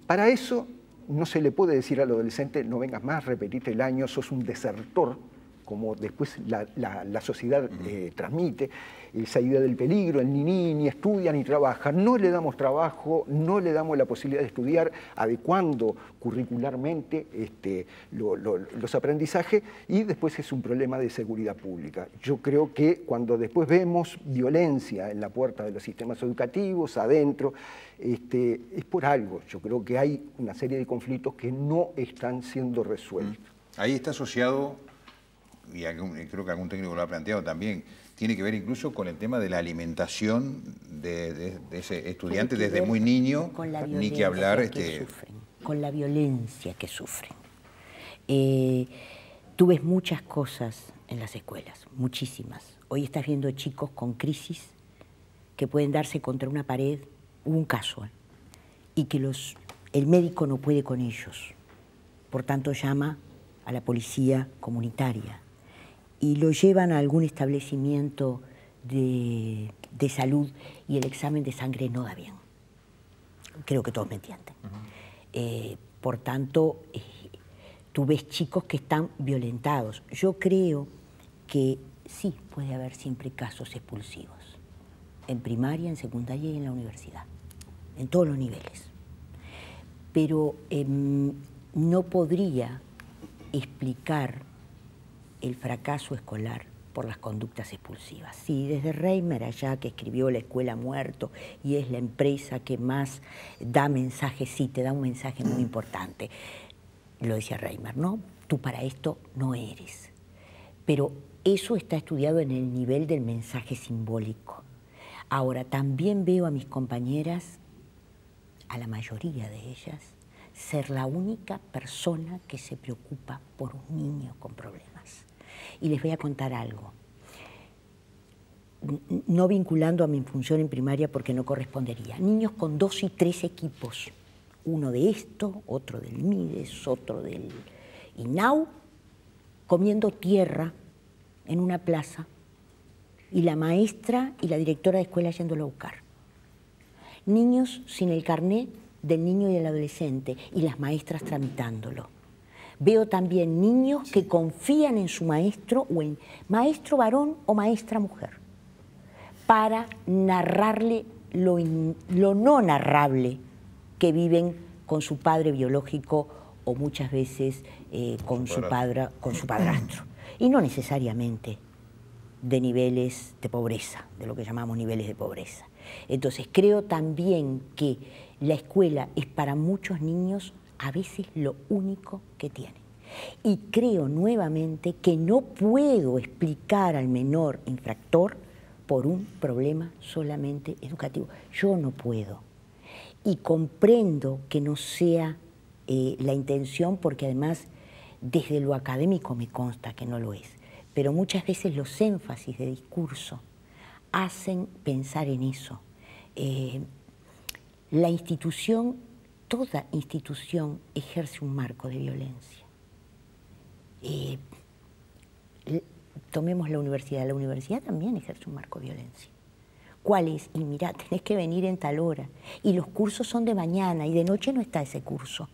Para eso no se le puede decir al adolescente, no vengas más, repetite el año, sos un desertor, como después la sociedad transmite, esa idea del peligro, el ni estudia ni trabaja. No le damos trabajo, no le damos la posibilidad de estudiar, adecuando curricularmente los aprendizajes, y después es un problema de seguridad pública. Yo creo que cuando después vemos violencia en la puerta de los sistemas educativos, adentro, es por algo. Yo creo que hay una serie de conflictos que no están siendo resueltos. Ahí está asociado y creo que algún técnico lo ha planteado también, tiene que ver incluso con el tema de la alimentación de ese estudiante desde muy niño, ni que hablar... Con la violencia que sufren. Tú ves muchas cosas en las escuelas, muchísimas. Hoy estás viendo chicos con crisis que pueden darse contra una pared, hubo un caso, y que el médico no puede con ellos. Por tanto, llama a la policía comunitaria y lo llevan a algún establecimiento de salud y el examen de sangre no da bien. Creo que todos me entienden. Por tanto, tú ves chicos que están violentados. Yo creo que sí puede haber siempre casos expulsivos, en primaria, en secundaria y en la universidad, en todos los niveles. Pero no podría explicar el fracaso escolar por las conductas expulsivas. Sí, desde Reimer allá, que escribió La Escuela Muerto y es la empresa que más da mensajes, sí, te da un mensaje muy importante. Lo decía Reimer, ¿no? Tú para esto no eres. Pero eso está estudiado en el nivel del mensaje simbólico. Ahora, también veo a mis compañeras, a la mayoría de ellas, ser la única persona que se preocupa por un niño con problemas. Y les voy a contar algo, no vinculando a mi función en primaria porque no correspondería. Niños con 2 y 3 equipos, uno de esto, otro del Mides, otro del INAU, comiendo tierra en una plaza y la maestra y la directora de escuela yéndolo a buscar. Niños sin el carné del niño y del adolescente y las maestras tramitándolo. Veo también niños que confían en su maestro, o en maestro varón o maestra mujer, para narrarle lo no narrable que viven con su padre biológico o muchas veces con su padrastro. Y no necesariamente de niveles de pobreza, de lo que llamamos niveles de pobreza. Entonces creo también que la escuela es para muchos niños a veces lo único que tienen. Y creo nuevamente que no puedo explicar al menor infractor por un problema solamente educativo. Yo no puedo. Y comprendo que no sea la intención, porque además desde lo académico me consta que no lo es. Pero muchas veces los énfasis de discurso hacen pensar en eso. La institución, toda institución ejerce un marco de violencia. Tomemos la universidad también ejerce un marco de violencia. ¿Cuál es? Y mirá, tenés que venir en tal hora, y los cursos son de mañana, y de noche no está ese curso.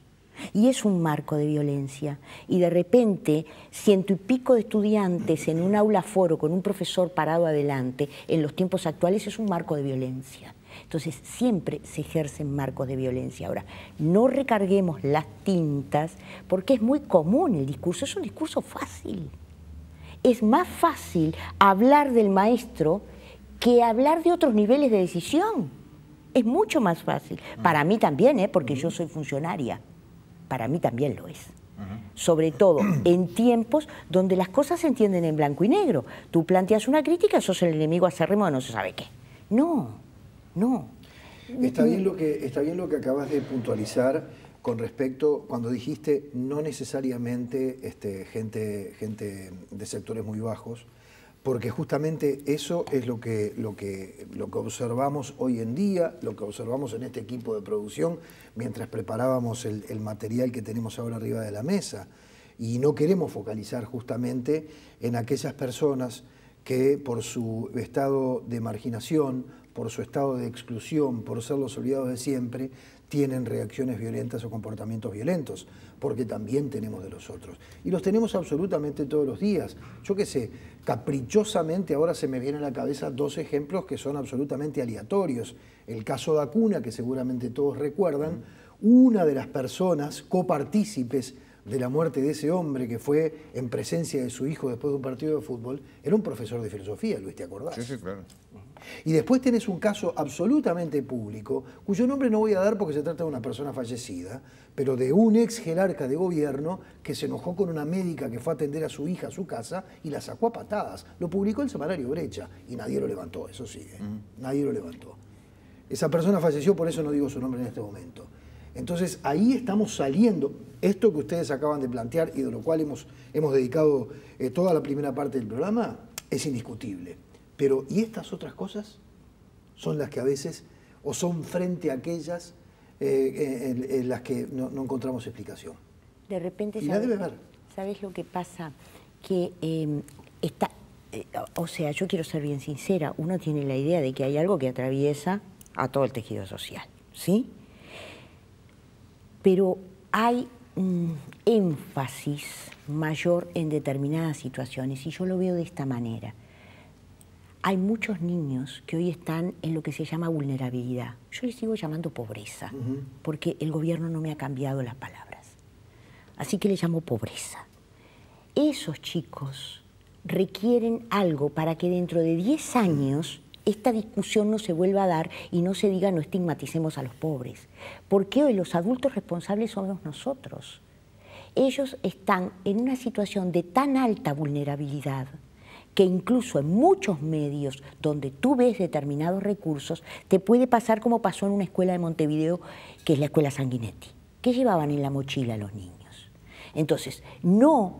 Y es un marco de violencia. Y de repente, 100 y pico de estudiantes en un aula foro con un profesor parado adelante, en los tiempos actuales es un marco de violencia. Entonces, siempre se ejercen marcos de violencia. Ahora, no recarguemos las tintas, porque es muy común el discurso, es un discurso fácil. Es más fácil hablar del maestro que hablar de otros niveles de decisión. Es mucho más fácil. Para mí también, porque yo soy funcionaria. Para mí también lo es. Sobre todo en tiempos donde las cosas se entienden en blanco y negro. Tú planteas una crítica, sos el enemigo acérrimo de no se sabe qué. No. Está bien lo que acabas de puntualizar con respecto, cuando dijiste no necesariamente gente de sectores muy bajos, porque justamente eso es lo que observamos hoy en día, lo que observamos en este equipo de producción mientras preparábamos el material que tenemos ahora arriba de la mesa. Y no queremos focalizar justamente en aquellas personas que por su estado de marginación, por su estado de exclusión, por ser los olvidados de siempre, tienen reacciones violentas o comportamientos violentos, porque también tenemos de los otros. Y los tenemos absolutamente todos los días. Yo qué sé, caprichosamente ahora se me vienen a la cabeza 2 ejemplos que son absolutamente aleatorios. El caso de Acuna, que seguramente todos recuerdan, una de las personas copartícipes de la muerte de ese hombre que fue en presencia de su hijo después de un partido de fútbol, era un profesor de filosofía, Luis, ¿te acordás? Sí, claro. Y después tenés un caso absolutamente público, cuyo nombre no voy a dar porque se trata de una persona fallecida, pero de un ex jerarca de gobierno que se enojó con una médica que fue a atender a su hija a su casa y la sacó a patadas. Lo publicó el semanario Brecha y nadie lo levantó, eso sí, nadie lo levantó. Esa persona falleció, por eso no digo su nombre en este momento. Entonces ahí estamos saliendo, esto que ustedes acaban de plantear y de lo cual hemos dedicado toda la primera parte del programa, es indiscutible. Pero, ¿y estas otras cosas? Son las que a veces, o son frente a aquellas en las que no encontramos explicación. De repente, y la debe haber. ¿Sabes lo que pasa? Que o sea, yo quiero ser bien sincera, uno tiene la idea de que hay algo que atraviesa a todo el tejido social, ¿sí? Pero hay un énfasis mayor en determinadas situaciones y yo lo veo de esta manera. Hay muchos niños que hoy están en lo que se llama vulnerabilidad. Yo les sigo llamando pobreza, porque el gobierno no me ha cambiado las palabras. Así que les llamo pobreza. Esos chicos requieren algo para que dentro de 10 años esta discusión no se vuelva a dar y no se diga no estigmaticemos a los pobres. Porque hoy los adultos responsables somos nosotros. Ellos están en una situación de tan alta vulnerabilidad que incluso en muchos medios donde tú ves determinados recursos, te puede pasar como pasó en una escuela de Montevideo, que es la escuela Sanguinetti. ¿Qué llevaban en la mochila los niños? Entonces, no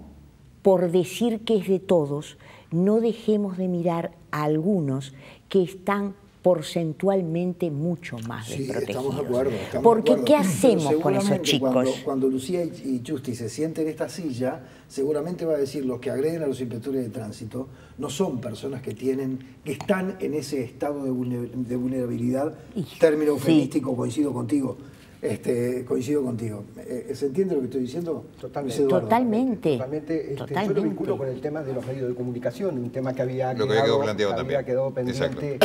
por decir que es de todos, no dejemos de mirar a algunos que están porcentualmente mucho más desprotegidos. Estamos de acuerdo. Porque, ¿qué hacemos con esos chicos? Cuando Lucía y Justi se sienten en esta silla, seguramente va a decir los que agreden a los inspectores de tránsito no son personas que están en ese estado de vulnerabilidad. Término eufemístico, coincido contigo. Coincido contigo. ¿Se entiende lo que estoy diciendo? Totalmente. Totalmente. Yo lo vinculo con el tema de los medios de comunicación, un tema que había quedado pendiente.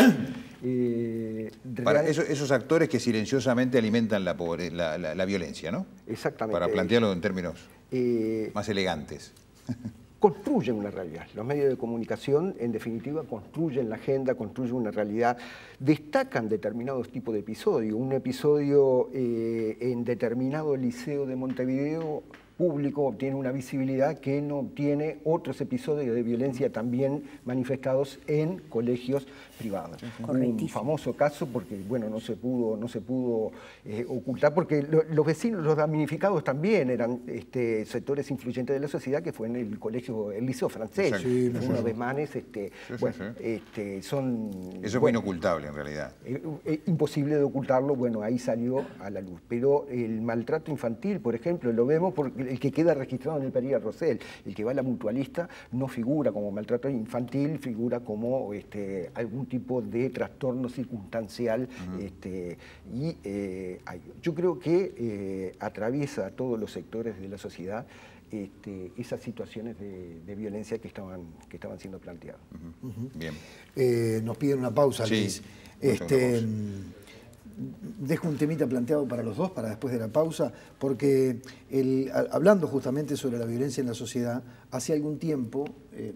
Para esos actores que silenciosamente alimentan la violencia, ¿no? Exactamente. Para plantearlo en términos más elegantes. Construyen una realidad. Los medios de comunicación, en definitiva, construyen la agenda, construyen una realidad, destacan determinados tipos de episodios. Un episodio en determinado liceo de Montevideo público obtiene una visibilidad que no obtiene otros episodios de violencia también manifestados en colegios privados. Un famoso caso porque, bueno, no se pudo ocultar, porque los vecinos, los damnificados también eran sectores influyentes de la sociedad, que fue en el liceo francés. Unos desmanes, son... Eso es muy inocultable en realidad. Imposible de ocultarlo, bueno, ahí salió a la luz. Pero el maltrato infantil, por ejemplo, lo vemos porque el que queda registrado en el Pereira Rosell, el que va a la mutualista, no figura como maltrato infantil, figura como algún tipo de trastorno circunstancial. Yo creo que atraviesa a todos los sectores de la sociedad esas situaciones de violencia que estaban siendo planteadas. Bien. Nos piden una pausa, Luis. Dejo un temita planteado para los dos, para después de la pausa, porque hablando justamente sobre la violencia en la sociedad, hace algún tiempo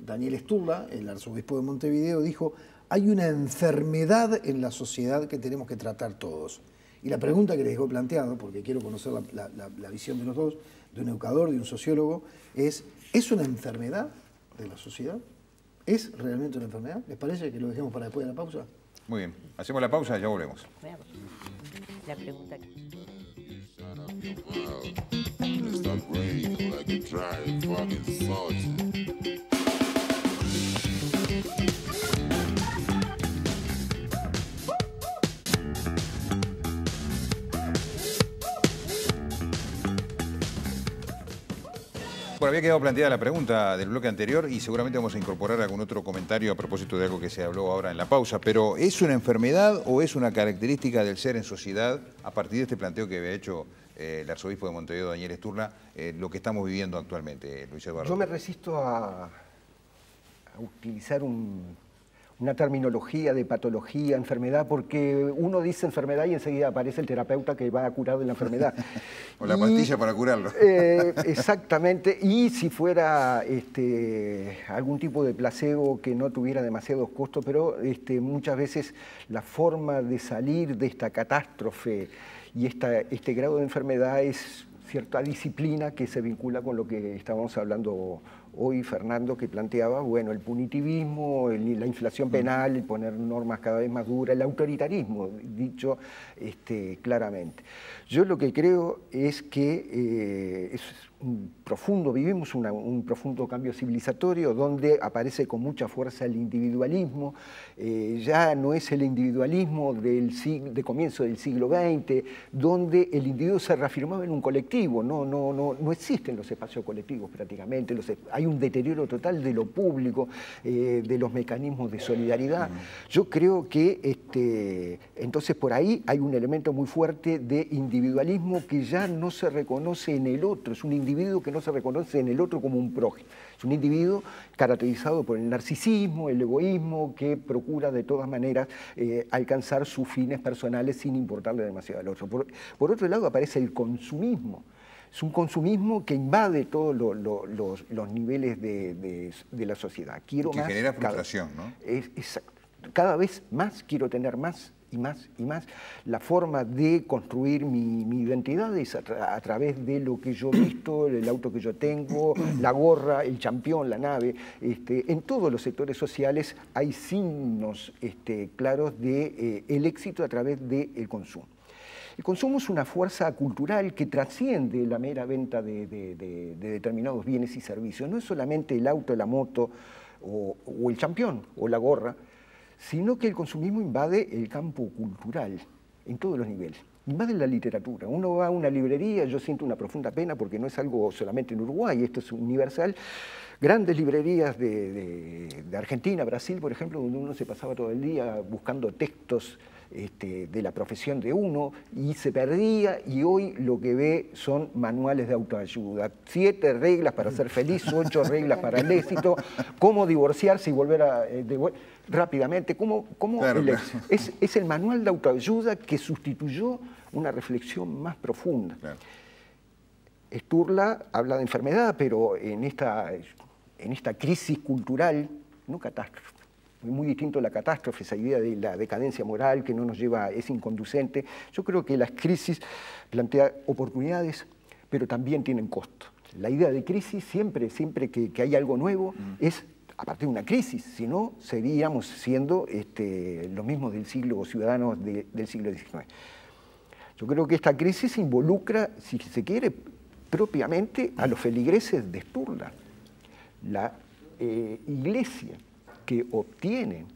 Daniel Sturla, el arzobispo de Montevideo, dijo: hay una enfermedad en la sociedad que tenemos que tratar todos. Y la pregunta que les dejó planteado, porque quiero conocer la visión de los dos, de un educador, de un sociólogo, ¿es una enfermedad de la sociedad? ¿Es realmente una enfermedad? ¿Les parece que lo dejemos para después de la pausa? Muy bien. Hacemos la pausa y ya volvemos. La pregunta que... Bueno, había quedado planteada la pregunta del bloque anterior y seguramente vamos a incorporar algún otro comentario a propósito de algo que se habló ahora en la pausa, pero ¿es una enfermedad o es una característica del ser en sociedad, a partir de este planteo que había hecho el arzobispo de Montevideo, Daniel Sturla, lo que estamos viviendo actualmente, Luis Eduardo? Yo me resisto a utilizar un una terminología de patología, enfermedad, porque uno dice enfermedad y enseguida aparece el terapeuta que va a curar de la enfermedad. O la pastilla para curarlo. Exactamente, y si fuera algún tipo de placebo que no tuviera demasiados costos, pero muchas veces la forma de salir de esta catástrofe y este grado de enfermedad es cierta disciplina que se vincula con lo que estábamos hablando hoy, Fernando, que planteaba, bueno, el punitivismo, la inflación penal, el poner normas cada vez más duras, el autoritarismo, dicho claramente. Yo lo que creo es que es vivimos un profundo cambio civilizatorio donde aparece con mucha fuerza el individualismo. Ya no es el individualismo de comienzo del siglo XX, donde el individuo se reafirmaba en un colectivo. No existen los espacios colectivos prácticamente, hay un deterioro total de lo público, de los mecanismos de solidaridad. Yo creo que entonces por ahí hay un elemento muy fuerte de individualismo que ya no se reconoce en el otro, es un individuo que no se reconoce en el otro como un prójimo. Es un individuo caracterizado por el narcisismo, el egoísmo, que procura de todas maneras alcanzar sus fines personales sin importarle demasiado al otro. Por otro lado aparece el consumismo. Es un consumismo que invade todos los niveles de la sociedad. Quiero que más, genera frustración, ¿no? Cada vez más quiero tener más y más y más. La forma de construir mi identidad es a través de lo que yo he visto, el auto que yo tengo, la gorra, el champión, la nave. En todos los sectores sociales hay signos claros de el éxito a través del consumo. El consumo es una fuerza cultural que trasciende la mera venta de determinados bienes y servicios. No es solamente el auto, la moto o el champión o la gorra, sino que el consumismo invade el campo cultural en todos los niveles. Invade la literatura. Uno va a una librería, yo siento una profunda pena porque no es algo solamente en Uruguay, esto es universal. Grandes librerías de Argentina, Brasil, por ejemplo, donde uno se pasaba todo el día buscando textos de la profesión de uno y se perdía, y hoy lo que ve son manuales de autoayuda. 7 reglas para ser feliz, 8 reglas para el éxito, cómo divorciarse y volver a... rápidamente, claro, el éxito. Es el manual de autoayuda que sustituyó una reflexión más profunda. Claro. Sturla habla de enfermedad, pero en esta crisis cultural, no catástrofe, muy distinto a la catástrofe, esa idea de la decadencia moral que no nos lleva, es inconducente. Yo creo que las crisis plantean oportunidades, pero también tienen costo. La idea de crisis, siempre que hay algo nuevo, es a partir de una crisis, si no, seguiríamos siendo los mismos ciudadanos del siglo XIX. Yo creo que esta crisis involucra, si se quiere, propiamente a los feligreses de Sturla. La iglesia que obtiene,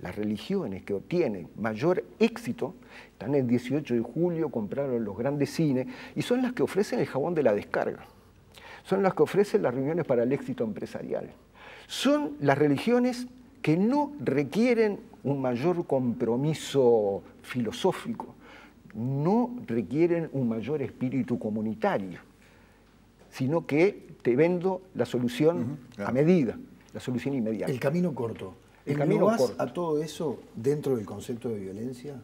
las religiones que obtienen mayor éxito, están el 18 de julio, compraron los grandes cines, y son las que ofrecen el jabón de la descarga, son las que ofrecen las reuniones para el éxito empresarial. Son las religiones que no requieren un mayor compromiso filosófico, no requieren un mayor espíritu comunitario, sino que te vendo la solución a medida, la solución inmediata. El camino corto. ¿A todo eso dentro del concepto de violencia?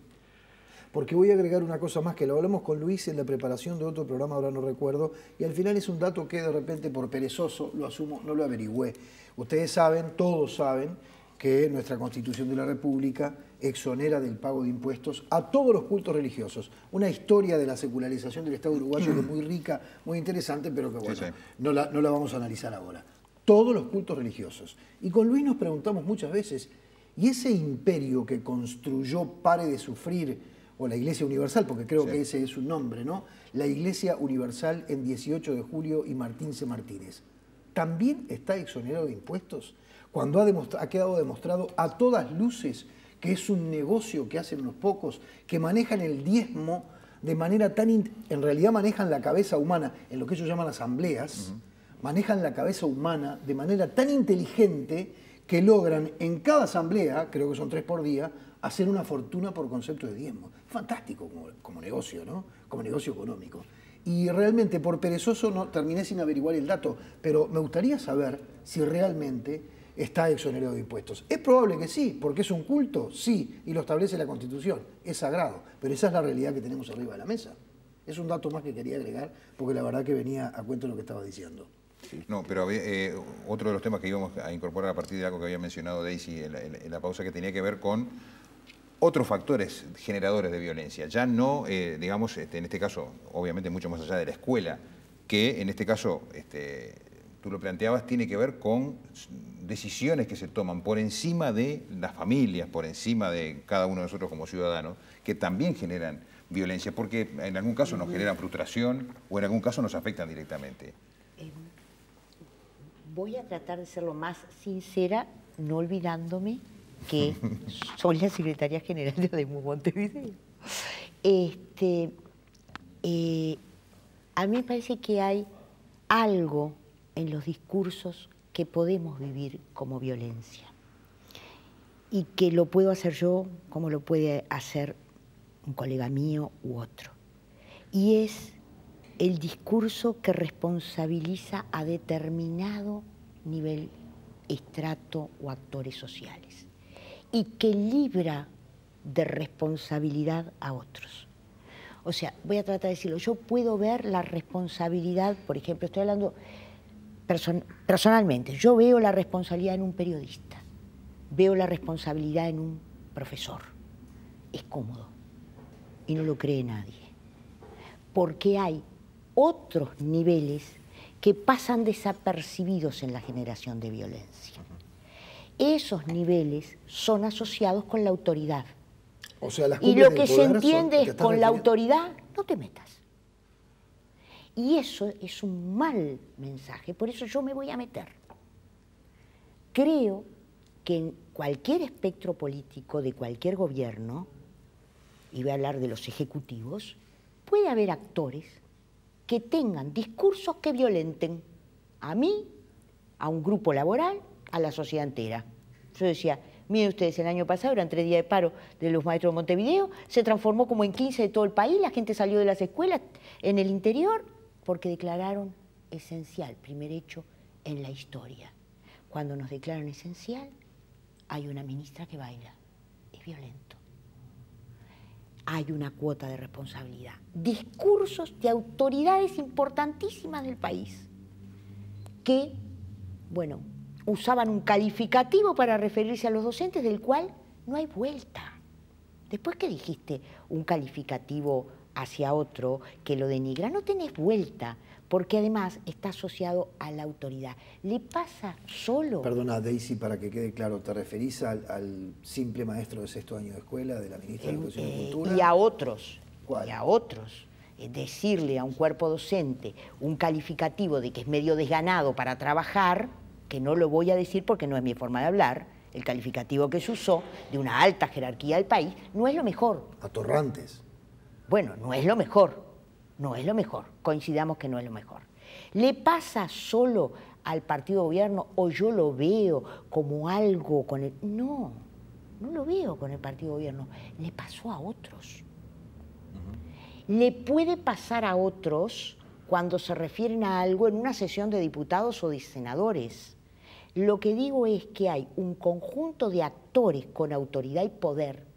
Porque voy a agregar una cosa más que lo hablamos con Luis en la preparación de otro programa, ahora no recuerdo, y al final es un dato que de repente por perezoso, lo asumo, no lo averigüé. Ustedes saben, todos saben, que nuestra Constitución de la República exonera del pago de impuestos a todos los cultos religiosos. Una historia de la secularización del Estado uruguayo que es muy rica, muy interesante, pero que bueno, sí. No la vamos a analizar ahora. Todos los cultos religiosos. Y con Luis nos preguntamos muchas veces, ¿y ese imperio que construyó Pare de Sufrir, o la Iglesia Universal, porque creo que ese es su nombre, ¿no? La Iglesia Universal en 18 de julio y Martín C. Martínez, ¿también está exonerado de impuestos? Cuando ha quedado demostrado a todas luces que es un negocio que hacen unos pocos, que manejan el diezmo de manera tan... En realidad manejan la cabeza humana, en lo que ellos llaman asambleas, manejan la cabeza humana de manera tan inteligente que logran en cada asamblea, creo que son 3 por día, hacer una fortuna por concepto de diezmo. Fantástico como negocio, ¿no? Como negocio económico. Y realmente por perezoso no terminé sin averiguar el dato, pero me gustaría saber si realmente está exonerado de impuestos. ¿Es probable que sí? ¿Porque es un culto? Sí, y lo establece la Constitución. Es sagrado, pero esa es la realidad que tenemos arriba de la mesa. Es un dato más que quería agregar, porque la verdad que venía a cuento de lo que estaba diciendo. No, pero otro de los temas que íbamos a incorporar a partir de algo que había mencionado Daisy en la pausa, que tenía que ver con otros factores generadores de violencia. Ya no, digamos, en este caso, obviamente mucho más allá de la escuela, que en este caso, tú lo planteabas, tiene que ver con decisiones que se toman por encima de las familias, por encima de cada uno de nosotros como ciudadanos, que también generan violencia, porque en algún caso nos generan frustración o en algún caso nos afectan directamente. Voy a tratar de ser lo más sincera, no olvidándome que soy la secretaria general de ADEMUS Montevideo. A mí me parece que hay algo en los discursos que podemos vivir como violencia y que lo puedo hacer yo como lo puede hacer un colega mío u otro. Y es el discurso que responsabiliza a determinado nivel, estrato o actores sociales y que libra de responsabilidad a otros. O sea, voy a tratar de decirlo, yo puedo ver la responsabilidad, por ejemplo, estoy hablando personalmente, yo veo la responsabilidad en un periodista, veo la responsabilidad en un profesor. Es cómodo y no lo cree nadie, porque hay otros niveles que pasan desapercibidos en la generación de violencia. Esos niveles son asociados con la autoridad. O sea, las y lo que se entiende es con la autoridad, no te metas. Y eso es un mal mensaje, por eso yo me voy a meter. Creo que en cualquier espectro político de cualquier gobierno, y voy a hablar de los ejecutivos, puede haber actores que tengan discursos que violenten a mí, a un grupo laboral, a la sociedad entera. Yo decía, miren ustedes, el año pasado eran 3 días de paro de los maestros de Montevideo, se transformó como en 15 de todo el país, la gente salió de las escuelas en el interior porque declararon esencial, primer hecho en la historia. Cuando nos declaran esencial, hay una ministra que baila, es violento. Hay una cuota de responsabilidad. Discursos de autoridades importantísimas del país que, bueno, usaban un calificativo para referirse a los docentes del cual no hay vuelta. Después que dijiste un calificativo hacia otro que lo denigra, no tenés vuelta, porque además está asociado a la autoridad. ¿Le pasa solo? Perdona, Daisy, para que quede claro, ¿te referís al simple maestro de 6º año de escuela, de la ministra de Educación y Cultura? Y a otros. ¿Cuál? Y a otros. Decirle a un cuerpo docente un calificativo de que es medio desganado para trabajar, que no lo voy a decir porque no es mi forma de hablar, el calificativo que se usó de una alta jerarquía del país, no es lo mejor. Atorrantes. Bueno, no es lo mejor, no es lo mejor, coincidamos que no es lo mejor. ¿Le pasa solo al partido de gobierno o yo lo veo como algo con el...? No, no lo veo con el partido de gobierno, le pasó a otros. Le puede pasar a otros cuando se refieren a algo en una sesión de diputados o de senadores. Lo que digo es que hay un conjunto de actores con autoridad y poder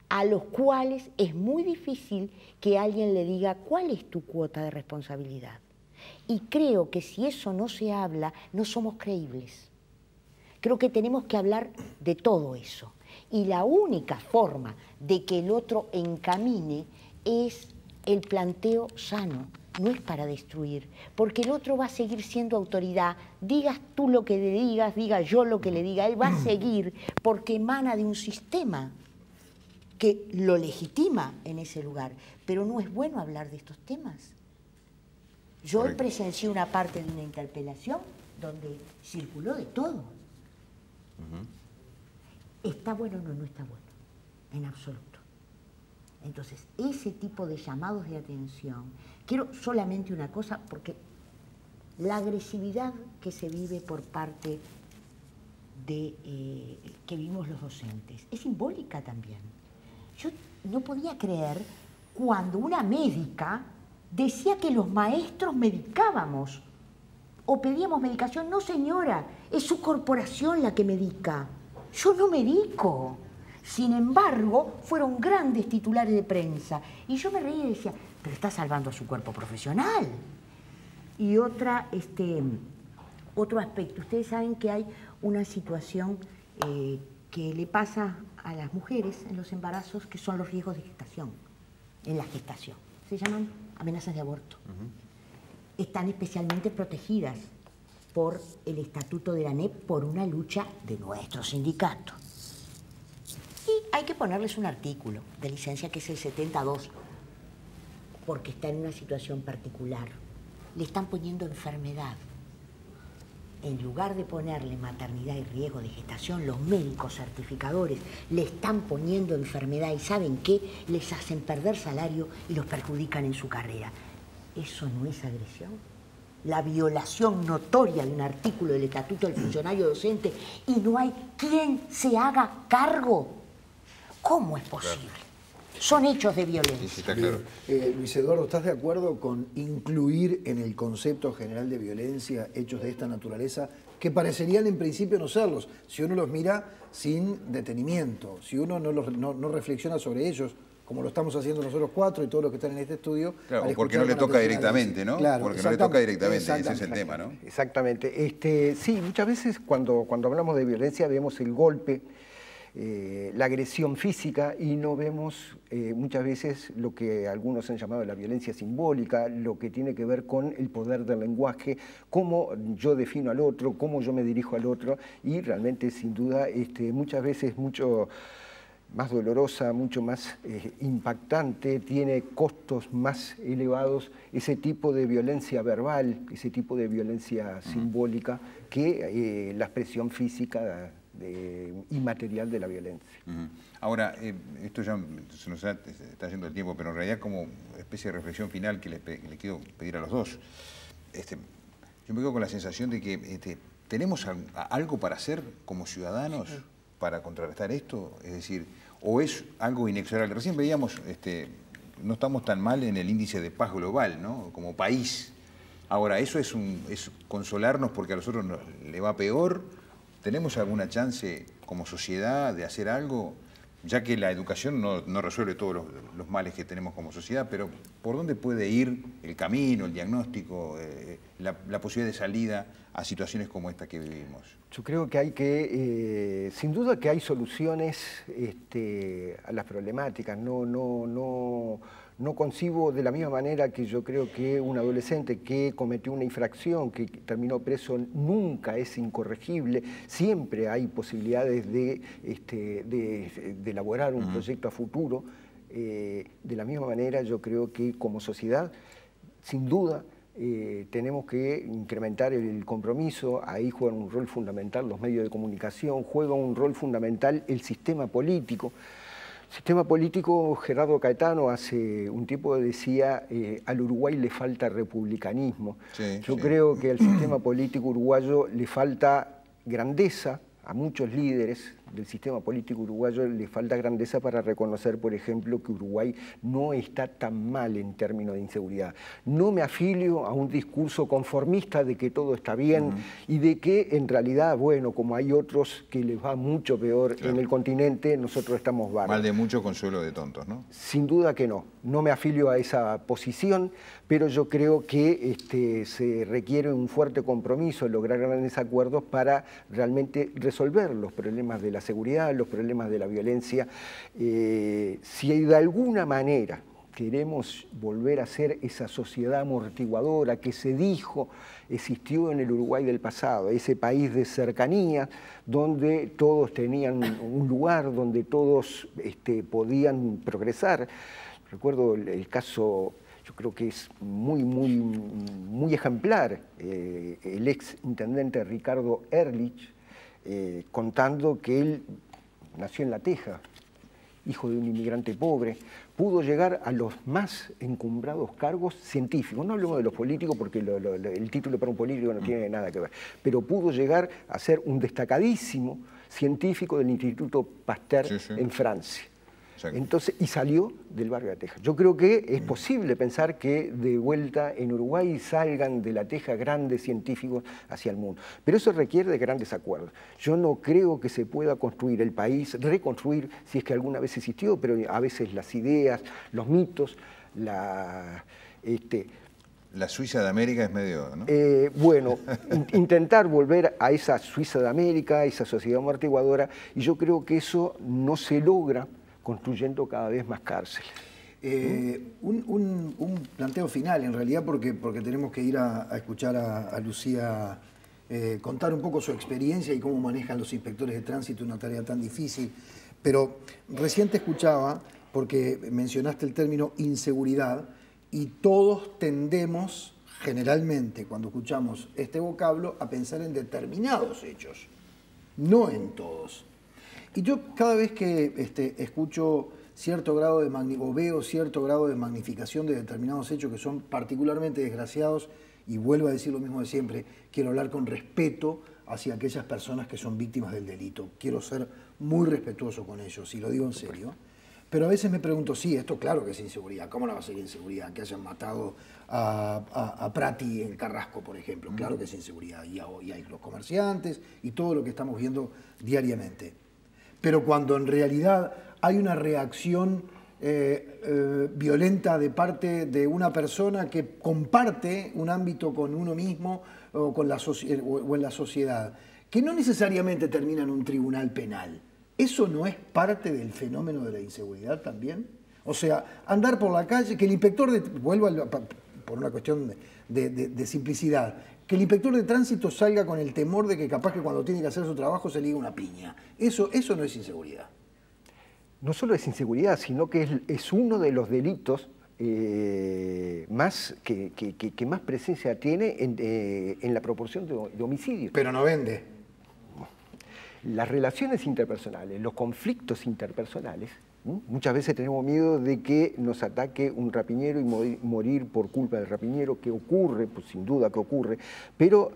a los cuales es muy difícil que alguien le diga cuál es tu cuota de responsabilidad. Y creo que si eso no se habla, no somos creíbles. Creo que tenemos que hablar de todo eso. Y la única forma de que el otro encamine es el planteo sano. No es para destruir, porque el otro va a seguir siendo autoridad. Digas tú lo que le digas, diga yo lo que le diga, él va a seguir porque emana de un sistema que lo legitima en ese lugar. Pero no es bueno hablar de estos temas. Yo hoy presencié una parte de una interpelación donde circuló de todo. ¿Está bueno o no está bueno? En absoluto. Entonces, ese tipo de llamados de atención, quiero solamente una cosa, porque la agresividad que se vive por parte de que vivimos los docentes es simbólica también. Yo no podía creer cuando una médica decía que los maestros medicábamos o pedíamos medicación. No, señora, Es su corporación la que medica. Yo no medico. Sin embargo, fueron grandes titulares de prensa. Y yo me reía y decía, pero está salvando a su cuerpo profesional. Y otro aspecto. Ustedes saben que hay una situación que le pasa a las mujeres en los embarazos, que son los riesgos de gestación, en la gestación. Se llaman amenazas de aborto. Están especialmente protegidas por el estatuto de la ANEP, por una lucha de nuestro sindicato. Y hay que ponerles un artículo de licencia que es el 72, porque está en una situación particular. Le están poniendo enfermedad. En lugar de ponerle maternidad y riesgo de gestación, los médicos certificadores le están poniendo enfermedad y ¿saben qué? Les hacen perder salario y los perjudican en su carrera. ¿Eso no es agresión? La violación notoria de un artículo del Estatuto del Funcionario Docente y no hay quien se haga cargo. ¿Cómo es posible? Son hechos de violencia. Sí, está claro. Luis Eduardo, ¿estás de acuerdo con incluir en el concepto general de violencia hechos de esta naturaleza que parecerían en principio no serlos, si uno los mira sin detenimiento, si uno no reflexiona sobre ellos, como lo estamos haciendo nosotros cuatro y todos los que están en este estudio? Claro, porque no le toca directamente, ¿no? Claro, porque no le toca directamente, ese es el tema, ¿no? Exactamente. Sí, muchas veces cuando hablamos de violencia vemos el golpe, la agresión física y no vemos muchas veces lo que algunos han llamado la violencia simbólica, lo que tiene que ver con el poder del lenguaje, cómo yo defino al otro, cómo yo me dirijo al otro y realmente sin duda muchas veces mucho más dolorosa, mucho más impactante, tiene costos más elevados ese tipo de violencia verbal, ese tipo de violencia simbólica que la expresión física y material de la violencia. Ahora, esto ya se nos está yendo el tiempo, pero en realidad como especie de reflexión final que le quiero pedir a los dos, yo me quedo con la sensación de que tenemos algo para hacer como ciudadanos para contrarrestar esto, es decir, o es algo inexorable. Recién veíamos, no estamos tan mal en el índice de paz global, ¿no? Como país. Ahora, ¿eso es consolarnos porque a nosotros le va peor? ¿Tenemos alguna chance como sociedad de hacer algo? Ya que la educación no resuelve todos los males que tenemos como sociedad, pero ¿por dónde puede ir el camino, el diagnóstico, la posibilidad de salida a situaciones como esta que vivimos? Yo creo que sin duda que hay soluciones a las problemáticas. No concibo de la misma manera que yo creo que un adolescente que cometió una infracción, que terminó preso, nunca es incorregible. Siempre hay posibilidades de elaborar un proyecto a futuro. De la misma manera yo creo que como sociedad, sin duda, tenemos que incrementar el compromiso. Ahí juegan un rol fundamental los medios de comunicación, juega un rol fundamental el sistema político. Sistema político, Gerardo Caetano hace un tiempo decía, al Uruguay le falta republicanismo. Yo creo que al sistema político uruguayo le falta grandeza, a muchos líderes del sistema político uruguayo le falta grandeza para reconocer, por ejemplo, que Uruguay no está tan mal en términos de inseguridad. No me afilio a un discurso conformista de que todo está bien y de que en realidad, bueno, como hay otros que les va mucho peor en el continente, nosotros estamos bárbaros. Mal de mucho, consuelo de tontos, ¿no? Sin duda que no. No me afilio a esa posición, pero yo creo que se requiere un fuerte compromiso, lograr grandes acuerdos para realmente resolver los problemas de la seguridad, los problemas de la violencia. Si de alguna manera queremos volver a ser esa sociedad amortiguadora que se dijo existió en el Uruguay del pasado, ese país de cercanía donde todos tenían un lugar, donde todos podían progresar. Recuerdo el caso, yo creo que es muy ejemplar, el ex intendente Ricardo Ehrlich, contando que él nació en La Teja, hijo de un inmigrante pobre, pudo llegar a los más encumbrados cargos científicos. No hablemos de los políticos porque el título para un político no tiene nada que ver, pero pudo llegar a ser un destacadísimo científico del Instituto Pasteur en Francia. Entonces, y salió del barrio de La Teja. Yo creo que es posible pensar que de vuelta en Uruguay salgan de La Teja grandes científicos hacia el mundo. Pero eso requiere de grandes acuerdos. Yo no creo que se pueda construir el país, reconstruir, si es que alguna vez existió, pero a veces las ideas, los mitos, la Suiza de América es medio, ¿no? Bueno, intentar volver a esa Suiza de América, esa sociedad amortiguadora, y yo creo que eso no se logra construyendo cada vez más cárceles. Un planteo final, en realidad, porque tenemos que ir a escuchar a Lucía contar un poco su experiencia y cómo manejan los inspectores de tránsito una tarea tan difícil. Pero recién te escuchaba, porque mencionaste el término inseguridad, y todos tendemos, generalmente, cuando escuchamos este vocablo, a pensar en determinados hechos, no en todos. Y yo cada vez que escucho cierto grado de o veo cierto grado de magnificación de determinados hechos que son particularmente desgraciados, y vuelvo a decir lo mismo de siempre, quiero hablar con respeto hacia aquellas personas que son víctimas del delito. Quiero ser muy respetuoso con ellos, y lo digo en serio. Pero a veces me pregunto, sí, esto claro que es inseguridad. ¿Cómo no va a ser inseguridad? Que hayan matado a Prati en Carrasco, por ejemplo. Claro que es inseguridad. Y hay los comerciantes y todo lo que estamos viendo diariamente. Pero cuando en realidad hay una reacción violenta de parte de una persona que comparte un ámbito con uno mismo o en la sociedad, que no necesariamente termina en un tribunal penal, ¿eso no es parte del fenómeno de la inseguridad también? O sea, andar por la calle, que el inspector por una cuestión de simplicidad, que el inspector de tránsito salga con el temor de que capaz que cuando tiene que hacer su trabajo se liga una piña. Eso no es inseguridad. No solo es inseguridad, sino que es uno de los delitos más que más presencia tiene en la proporción de homicidios. Pero no vende. Las relaciones interpersonales, los conflictos interpersonales, muchas veces tenemos miedo de que nos ataque un rapiñero y morir por culpa del rapiñero, que ocurre, pues sin duda que ocurre, pero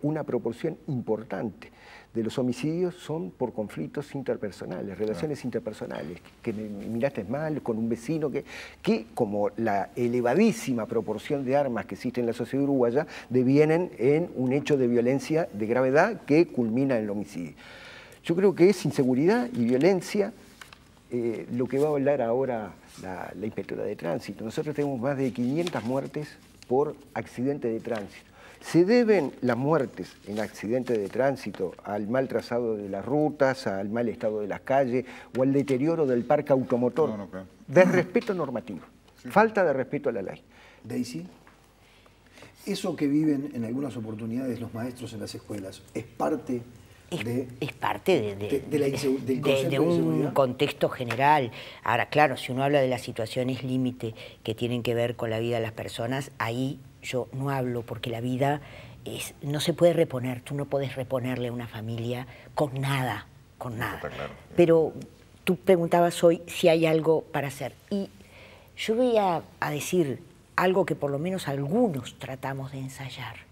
una proporción importante de los homicidios son por conflictos interpersonales, relaciones interpersonales, que me miraste mal con un vecino, que como la elevadísima proporción de armas que existe en la sociedad uruguaya, devienen en un hecho de violencia de gravedad que culmina en el homicidio. Yo creo que es inseguridad y violencia lo que va a hablar ahora la inspectora de tránsito. Nosotros tenemos más de 500 muertes por accidente de tránsito. ¿Se deben las muertes en accidentes de tránsito al mal trazado de las rutas, al mal estado de las calles o al deterioro del parque automotor? No, claro. Desrespeto normativo, sí. Falta de respeto a la ley. Daisy, eso que viven en algunas oportunidades los maestros en las escuelas, ¿es parte de un contexto general? Ahora, claro, si uno habla de las situaciones límite que tienen que ver con la vida de las personas, ahí yo no hablo, porque la vida no se puede reponer. Tú no puedes reponerle a una familia con nada, con nada. Claro. Pero tú preguntabas hoy si hay algo para hacer. Y yo voy a decir algo que por lo menos algunos tratamos de ensayar.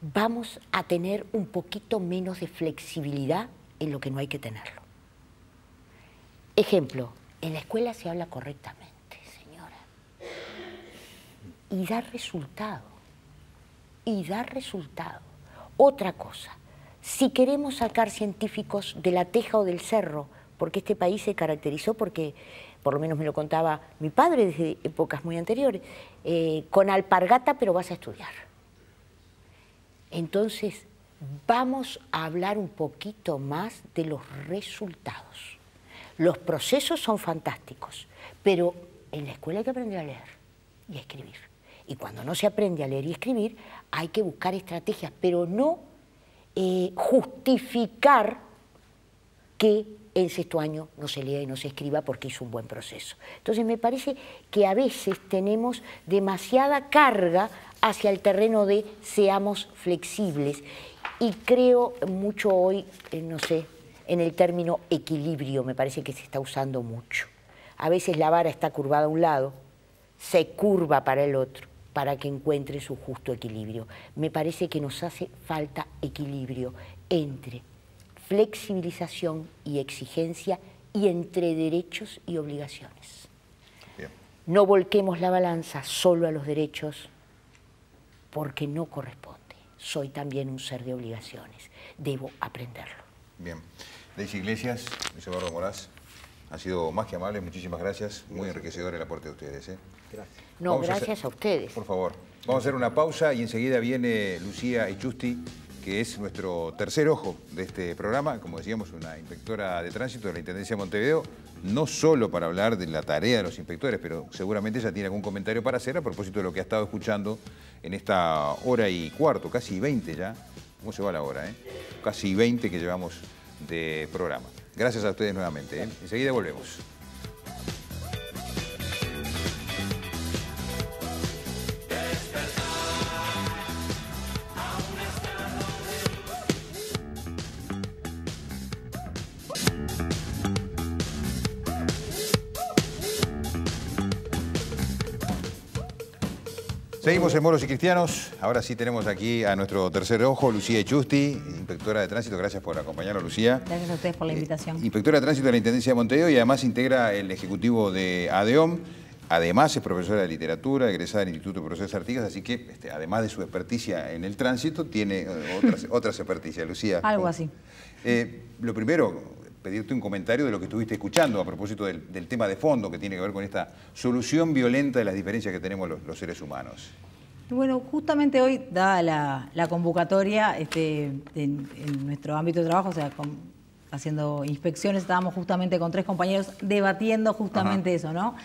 Vamos a tener un poquito menos de flexibilidad en lo que no hay que tenerlo. Ejemplo, en la escuela se habla correctamente, señora. Y da resultado. Y da resultado. Otra cosa, si queremos sacar científicos de La Teja o del Cerro, porque este país se caracterizó porque, por lo menos me lo contaba mi padre desde épocas muy anteriores, con alpargata pero vas a estudiar. Entonces, vamos a hablar un poquito más de los resultados. Los procesos son fantásticos, pero en la escuela hay que aprender a leer y a escribir. Y cuando no se aprende a leer y escribir, hay que buscar estrategias, pero no justificar que en sexto año no se lea y no se escriba porque hizo un buen proceso. Entonces me parece que a veces tenemos demasiada carga hacia el terreno de seamos flexibles, y creo mucho hoy, no sé, en el término equilibrio, me parece que se está usando mucho. A veces la vara está curvada a un lado, se curva para el otro, para que encuentre su justo equilibrio. Me parece que nos hace falta equilibrio entre flexibilización y exigencia y entre derechos y obligaciones. Bien. No volquemos la balanza solo a los derechos porque no corresponde. Soy también un ser de obligaciones. Debo aprenderlo. Bien. Daisy Iglesias, Luis Eduardo Moraz, han sido más que amables. Muchísimas gracias. Muy enriquecedor el aporte de ustedes. Gracias. No, gracias a ustedes. Por favor. Vamos a hacer una pausa y enseguida viene Lucía Echusty, que es nuestro tercer ojo de este programa, como decíamos, una inspectora de tránsito de la Intendencia de Montevideo, no solo para hablar de la tarea de los inspectores, pero seguramente ella tiene algún comentario para hacer a propósito de lo que ha estado escuchando en esta hora y cuarto, casi 20 ya. ¿Cómo se va la hora, Casi 20 que llevamos de programa. Gracias a ustedes nuevamente, Enseguida volvemos. Seguimos en Moros y Cristianos. Ahora sí tenemos aquí a nuestro tercer ojo, Lucía Echusty, inspectora de tránsito. Gracias por acompañarnos, Lucía. Gracias a ustedes por la invitación. Inspectora de tránsito de la Intendencia de Montevideo y además integra el ejecutivo de ADEOM. Además es profesora de literatura, egresada del Instituto de Profesores Artigas, así que además de su experticia en el tránsito, tiene otras experticias, Lucía. Algo así. Lo primero, pedirte un comentario de lo que estuviste escuchando a propósito del tema de fondo que tiene que ver con esta solución violenta de las diferencias que tenemos los seres humanos. Bueno, justamente hoy, dada la convocatoria en nuestro ámbito de trabajo, o sea, haciendo inspecciones, estábamos justamente con 3 compañeros debatiendo justamente eso, ¿no?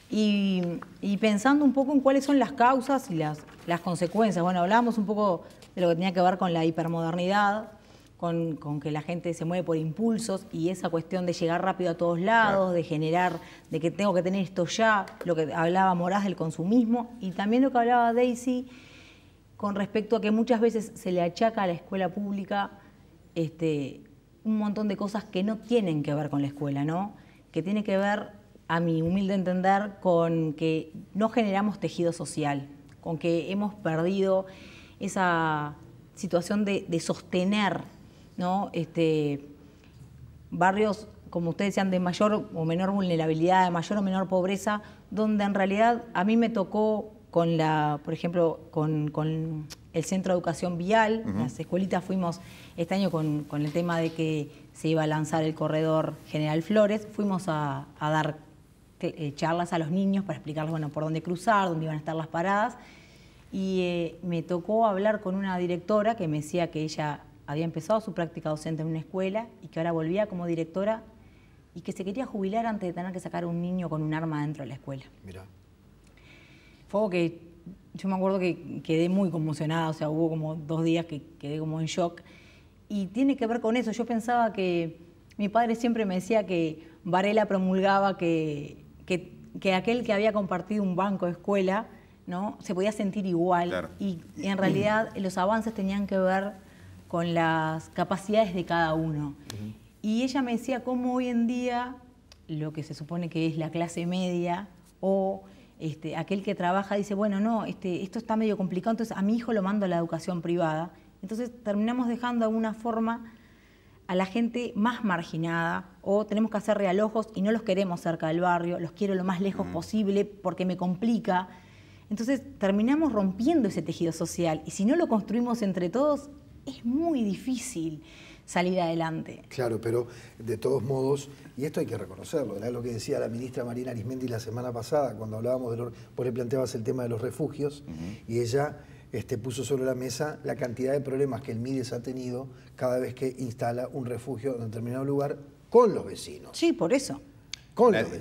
Y pensando un poco en cuáles son las causas y las consecuencias. Bueno, hablábamos un poco de lo que tenía que ver con la hipermodernidad, con que la gente se mueve por impulsos y esa cuestión de llegar rápido a todos lados, claro, de generar, de que tengo que tener esto ya, lo que hablaba Moraz del consumismo y también lo que hablaba Daisy con respecto a que muchas veces se le achaca a la escuela pública un montón de cosas que no tienen que ver con la escuela, ¿no? Que tiene que ver, a mi humilde entender, con que no generamos tejido social, con que hemos perdido esa situación de sostener, ¿no? Barrios, como ustedes decían, de mayor o menor vulnerabilidad, de mayor o menor pobreza, donde en realidad a mí me tocó por ejemplo, con el Centro de Educación Vial, las escuelitas fuimos este año con el tema de que se iba a lanzar el corredor General Flores, fuimos a dar charlas a los niños para explicarles, bueno, por dónde cruzar, dónde iban a estar las paradas, y me tocó hablar con una directora que me decía que ella había empezado su práctica docente en una escuela y que ahora volvía como directora y que se quería jubilar antes de tener que sacar a un niño con un arma dentro de la escuela. Mirá. Fue algo que yo me acuerdo que quedé muy conmocionada, o sea, hubo como 2 días que quedé como en shock. Y tiene que ver con eso. Yo pensaba que mi padre siempre me decía que Varela promulgaba que aquel que había compartido un banco de escuela, ¿no?, se podía sentir igual. Claro. Y en realidad los avances tenían que ver con las capacidades de cada uno. Y ella me decía cómo hoy en día lo que se supone que es la clase media o aquel que trabaja dice, bueno, no, esto está medio complicado, entonces a mi hijo lo mando a la educación privada. Entonces terminamos dejando de alguna forma a la gente más marginada o tenemos que hacer realojos y no los queremos cerca del barrio, los quiero lo más lejos posible porque me complica. Entonces terminamos rompiendo ese tejido social y si no lo construimos entre todos es muy difícil salir adelante. Claro, pero de todos modos, y esto hay que reconocerlo, era lo que decía la ministra Marina Arismendi la semana pasada, cuando hablábamos vos le planteabas el tema de los refugios, y ella puso sobre la mesa la cantidad de problemas que el MIDES ha tenido cada vez que instala un refugio en determinado lugar con los vecinos. Sí, por eso.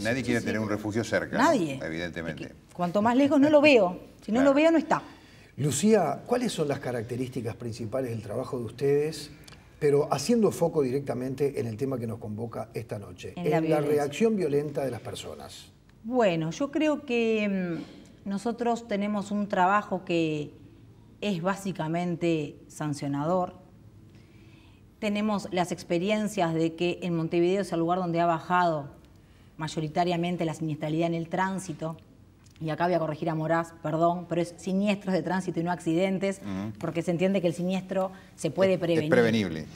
Nadie quiere tener un refugio cerca, nadie, ¿no? Evidentemente. Cuanto más lejos no lo veo, si no lo veo no está. Lucía, ¿cuáles son las características principales del trabajo de ustedes, pero haciendo foco directamente en el tema que nos convoca esta noche, en la reacción violenta de las personas? Bueno, yo creo que nosotros tenemos un trabajo que es básicamente sancionador. Tenemos las experiencias de que en Montevideo es el lugar donde ha bajado mayoritariamente la siniestralidad en el tránsito. Y acá voy a corregir a Moraz, perdón, pero es siniestros de tránsito y no accidentes, porque se entiende que el siniestro se puede prevenir. Es prevenible.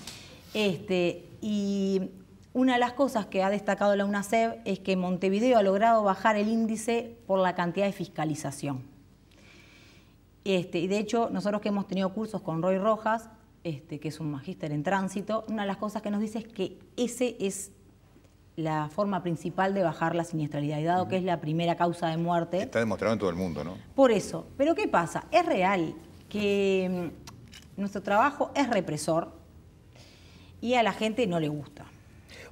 Y una de las cosas que ha destacado la UNACEB es que Montevideo ha logrado bajar el índice por la cantidad de fiscalización. Y de hecho, nosotros que hemos tenido cursos con Roy Rojas, que es un magíster en tránsito, una de las cosas que nos dice es que ese es la forma principal de bajar la siniestralidad, y dado que es la primera causa de muerte. Está demostrado en todo el mundo, ¿no? Por eso. Pero ¿qué pasa? Es real que nuestro trabajo es represor y a la gente no le gusta.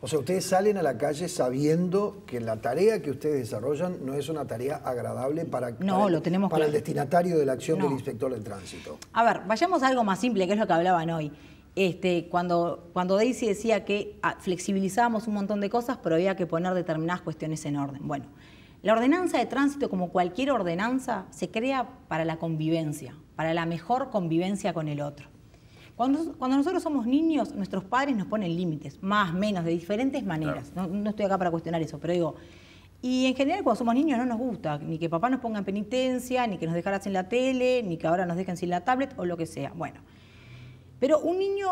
O sea, ustedes salen a la calle sabiendo que la tarea que ustedes desarrollan no es una tarea agradable para el destinatario de la acción del inspector de tránsito. A ver, vayamos a algo más simple, que es lo que hablaban hoy. Cuando Daisy decía que flexibilizábamos un montón de cosas, pero había que poner determinadas cuestiones en orden. Bueno, la ordenanza de tránsito, como cualquier ordenanza, se crea para la convivencia, para la mejor convivencia con el otro. Cuando nosotros somos niños, nuestros padres nos ponen límites, más, menos, de diferentes maneras. Claro. No estoy acá para cuestionar eso, pero digo, y en general cuando somos niños no nos gusta ni que papá nos ponga en penitencia, ni que nos dejara sin la tele, ni que ahora nos dejen sin la tablet o lo que sea. Bueno, pero un niño,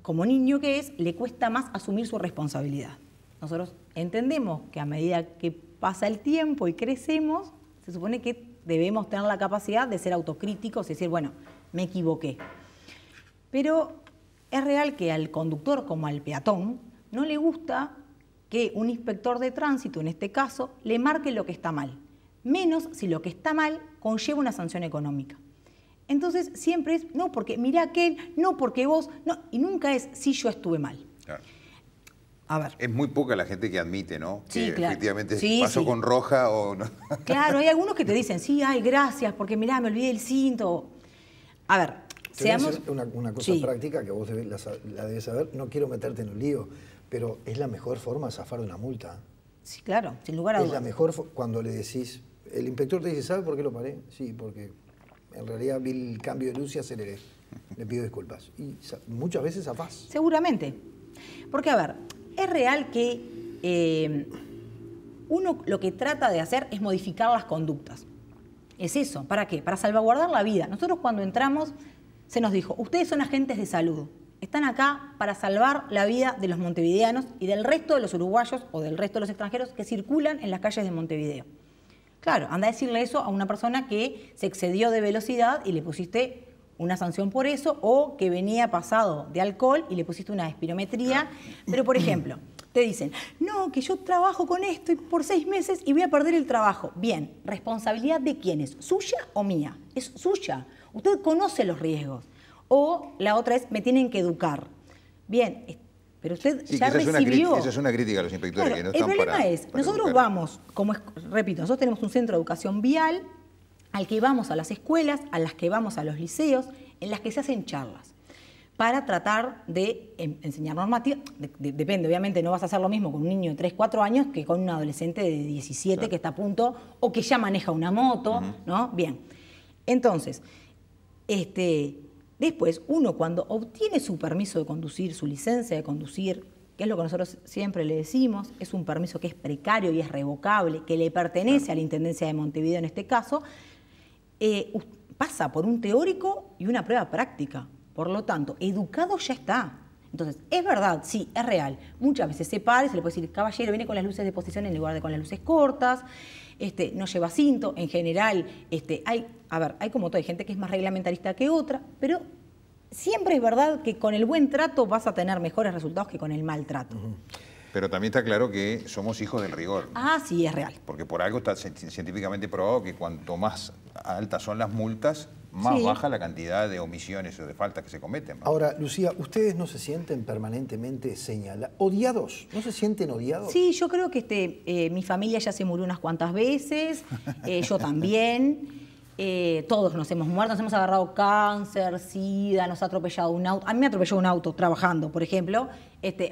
como niño que es, le cuesta más asumir su responsabilidad. Nosotros entendemos que a medida que pasa el tiempo y crecemos, se supone que debemos tener la capacidad de ser autocríticos y decir, bueno, me equivoqué. Pero es real que al conductor como al peatón no le gusta que un inspector de tránsito, en este caso, le marque lo que está mal, menos si lo que está mal conlleva una sanción económica. Entonces siempre es, no porque mirá aquel, no porque vos, no, y nunca es si yo estuve mal. Claro. A ver. Es muy poca la gente que admite, ¿no? Sí, que claro. Efectivamente pasó con roja o no. Claro, hay algunos que te dicen, sí, ay, gracias, porque mirá, me olvidé el cinto. A ver. Te voy a decir una cosa práctica que vos la debes saber. No quiero meterte en un lío, pero es la mejor forma de zafar de una multa. Sí, claro, sin lugar a dudas. Es la mejor cuando le decís, el inspector te dice, ¿sabe por qué lo paré? Sí, porque en realidad vi el cambio de luz y aceleré. Le pido disculpas. Y muchas veces zafás. Seguramente. Porque, a ver, es real que uno lo que trata de hacer es modificar las conductas. Es eso. ¿Para qué? Para salvaguardar la vida. Nosotros cuando entramos se nos dijo, ustedes son agentes de salud, están acá para salvar la vida de los montevideanos y del resto de los uruguayos o del resto de los extranjeros que circulan en las calles de Montevideo. Claro, anda a decirle eso a una persona que se excedió de velocidad y le pusiste una sanción por eso, o que venía pasado de alcohol y le pusiste una espirometría. Pero, por ejemplo, te dicen, no, que yo trabajo con esto y por 6 meses y voy a perder el trabajo. Bien, ¿responsabilidad de quién es? ¿Suya o mía? Es suya. Usted conoce los riesgos. O la otra es, me tienen que educar. Bien, pero usted ya recibió... Esa es una crítica a los inspectores, claro, que no están el problema es, nosotros educar. vamos, repito, nosotros tenemos un centro de educación vial al que vamos a las escuelas, a las que vamos a los liceos, en las que se hacen charlas para tratar de enseñar normativa. Depende, obviamente no vas a hacer lo mismo con un niño de 3, 4 años que con un adolescente de 17 claro. que está a punto o que ya maneja una moto, ¿no? Bien, entonces... Después, uno cuando obtiene su permiso de conducir, su licencia de conducir, que es lo que nosotros siempre le decimos, es un permiso que es precario y es revocable, que le pertenece a la Intendencia de Montevideo en este caso, pasa por un teórico y una prueba práctica. Por lo tanto, educado ya está. Entonces, es verdad, sí, es real. Muchas veces se para y se le puede decir, caballero, viene con las luces de posición en lugar de con las luces cortas, no lleva cinto, en general, hay como todo, hay gente que es más reglamentarista que otra, pero siempre es verdad que con el buen trato vas a tener mejores resultados que con el maltrato. Pero también está claro que somos hijos del rigor. Ah, sí, es real. Porque por algo está científicamente probado que cuanto más altas son las multas, más baja la cantidad de omisiones o de faltas que se cometen. Ahora, Lucía, ¿ustedes no se sienten permanentemente señalados, odiados? ¿No se sienten odiados? Sí, yo creo que mi familia ya se murió unas cuantas veces, yo también, todos nos hemos muerto, nos hemos agarrado cáncer, sida, nos ha atropellado un auto. A mí me atropelló un auto trabajando, por ejemplo,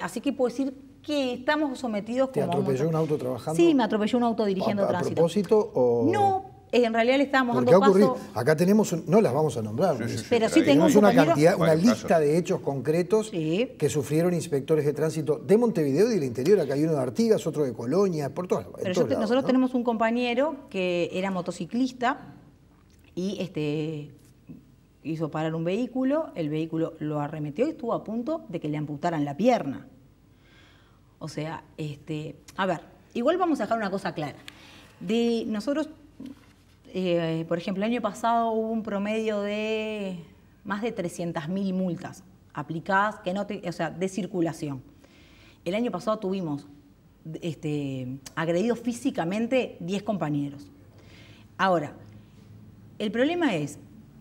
así que puedo decir que estamos sometidos como... ¿Te atropelló un auto trabajando? Sí, me atropelló un auto dirigiendo tránsito. ¿A propósito o...? No. En realidad le estábamos dando paso... ocurrido? Acá tenemos, no las vamos a nombrar, pero sí tenemos una cantidad, una lista de hechos concretos que sufrieron inspectores de tránsito de Montevideo y del interior. Acá hay uno de Artigas, otro de Colonia, por todas lados. Nosotros tenemos un compañero que era motociclista y hizo parar un vehículo, el vehículo lo arremetió y estuvo a punto de que le amputaran la pierna. O sea, a ver, igual vamos a dejar una cosa clara. De nosotros, por ejemplo, el año pasado hubo un promedio de más de 300.000 multas aplicadas, o sea, de circulación. El año pasado tuvimos agredidos físicamente 10 compañeros. Ahora, el problema es,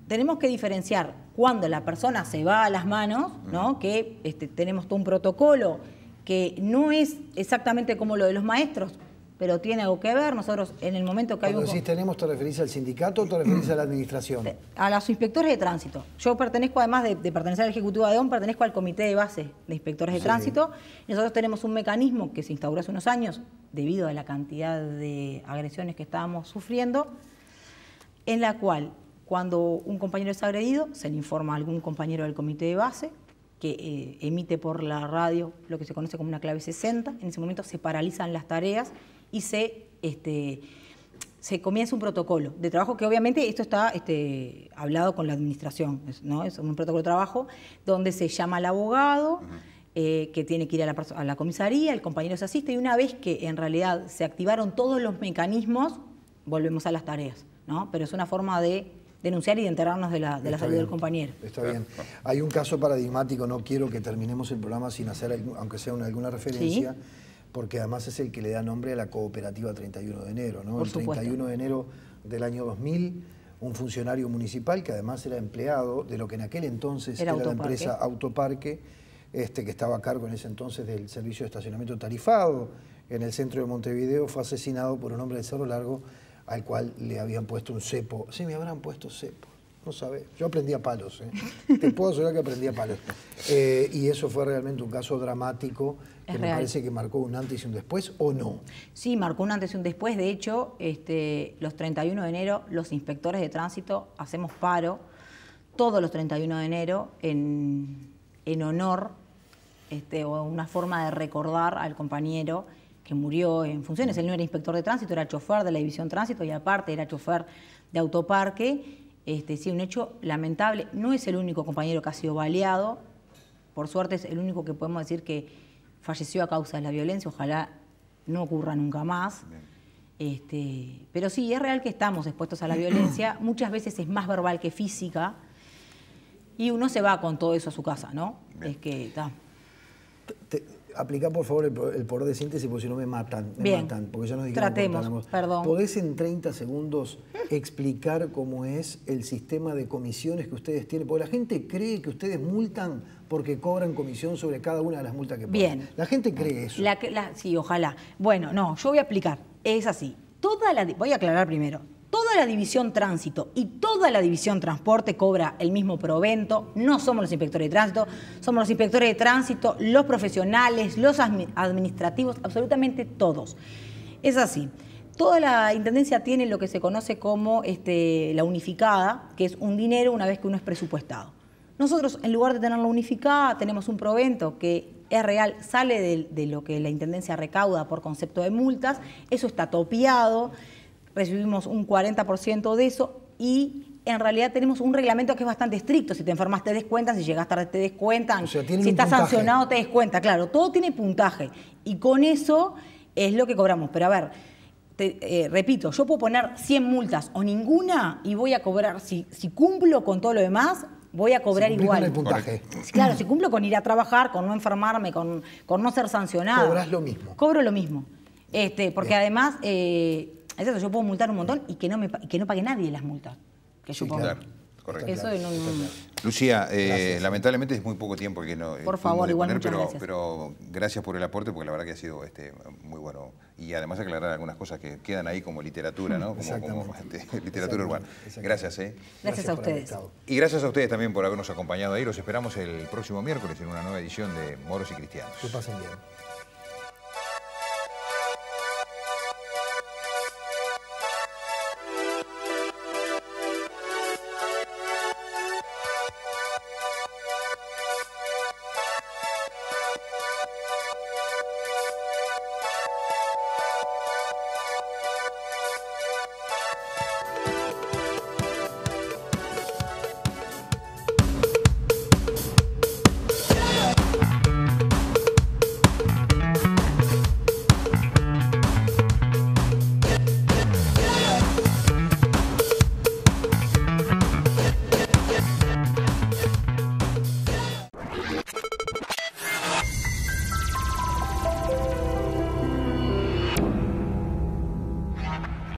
tenemos que diferenciar cuando la persona se va a las manos, ¿no? Que tenemos todo un protocolo que no es exactamente como lo de los maestros, pero tiene algo que ver. Nosotros, en el momento que hay un... Cuando decís tenemos, ¿te referís al sindicato o te referís a la administración? A los inspectores de tránsito. Yo pertenezco, además de pertenecer al Ejecutivo de ADEON, pertenezco al Comité de Base de Inspectores de Tránsito. Y nosotros tenemos un mecanismo que se instauró hace unos años, debido a la cantidad de agresiones que estábamos sufriendo, en la cual, cuando un compañero es agredido, se le informa a algún compañero del Comité de Base, que emite por la radio lo que se conoce como una clave 60. En ese momento se paralizan las tareas y se comienza un protocolo de trabajo que obviamente esto está hablado con la administración, ¿no? Es un protocolo de trabajo donde se llama al abogado, que tiene que ir a la comisaría, el compañero se asiste y una vez que en realidad se activaron todos los mecanismos, volvemos a las tareas, ¿no? Pero es una forma de denunciar y de enterarnos de la salud del compañero. Está bien. Hay un caso paradigmático, no quiero que terminemos el programa sin hacer, aunque sea alguna referencia, ¿sí? Porque además es el que le da nombre a la cooperativa 31 de enero, ¿no? El 31 de enero del año 2000, un funcionario municipal que además era empleado de lo que en aquel entonces era la empresa Autoparque, que estaba a cargo en ese entonces del servicio de estacionamiento tarifado en el centro de Montevideo, fue asesinado por un hombre de Cerro Largo al cual le habían puesto un cepo. Sí, me habrán puesto cepo, no sabés. Yo aprendí a palos, te puedo asegurar que aprendí a palos. Y eso fue realmente un caso dramático que me parece que marcó un antes y un después, ¿o no? Sí, marcó un antes y un después. De hecho, los 31 de enero, los inspectores de tránsito hacemos paro todos los 31 de enero en honor o una forma de recordar al compañero que murió en funciones. Él no era inspector de tránsito, era chofer de la División Tránsito y aparte era chofer de Autoparque. Sí, un hecho lamentable. No es el único compañero que ha sido baleado. Por suerte es el único que podemos decir que falleció a causa de la violencia. Ojalá no ocurra nunca más. Pero sí, es real que estamos expuestos a la violencia. Muchas veces es más verbal que física. Y uno se va con todo eso a su casa, ¿no? Bien. Es que está. Aplica por favor el poder de síntesis porque si no me matan. Porque ya nos dijeron. Tratemos, perdón. ¿Podés en 30 segundos explicar cómo es el sistema de comisiones que ustedes tienen? Porque la gente cree que ustedes multan porque cobran comisión sobre cada una de las multas que ponen. Bien. La gente cree eso. Sí, ojalá. Bueno, no, yo voy a explicar. Es así. Voy a aclarar primero. Toda la división tránsito y toda la división transporte cobra el mismo provento. No somos los inspectores de tránsito, somos los inspectores de tránsito, los profesionales, los administrativos, absolutamente todos. Es así. Toda la intendencia tiene lo que se conoce como la unificada, que es un dinero una vez que uno es presupuestado. Nosotros, en lugar de tenerla unificada, tenemos un provento que es real, sale de lo que la intendencia recauda por concepto de multas. Eso está topiado. Recibimos un 40% de eso y en realidad tenemos un reglamento que es bastante estricto. Si te enfermas te descuentan, si llegas tarde te descuentan, si estás sancionado te descuenta. Claro, todo tiene puntaje y con eso es lo que cobramos. Pero a ver, repito, yo puedo poner 100 multas o ninguna y voy a cobrar, si cumplo con todo lo demás, voy a cobrar igual. Con el puntaje. Claro, si cumplo con ir a trabajar, con no enfermarme, con no ser sancionado. Cobrás lo mismo. Cobro lo mismo. Porque además... yo puedo multar un montón y que no pague nadie las multas que yo pongo. Claro, correcto. Eso Lucía, lamentablemente es muy poco tiempo que no. Por favor, igual muchas gracias. Pero gracias por el aporte porque la verdad que ha sido muy bueno. Y además aclarar algunas cosas que quedan ahí como literatura, ¿no? Como literatura urbana. Gracias, Gracias a ustedes. Y gracias a ustedes también por habernos acompañado ahí. Los esperamos el próximo miércoles en una nueva edición de Moros y Cristianos. Que pasen bien.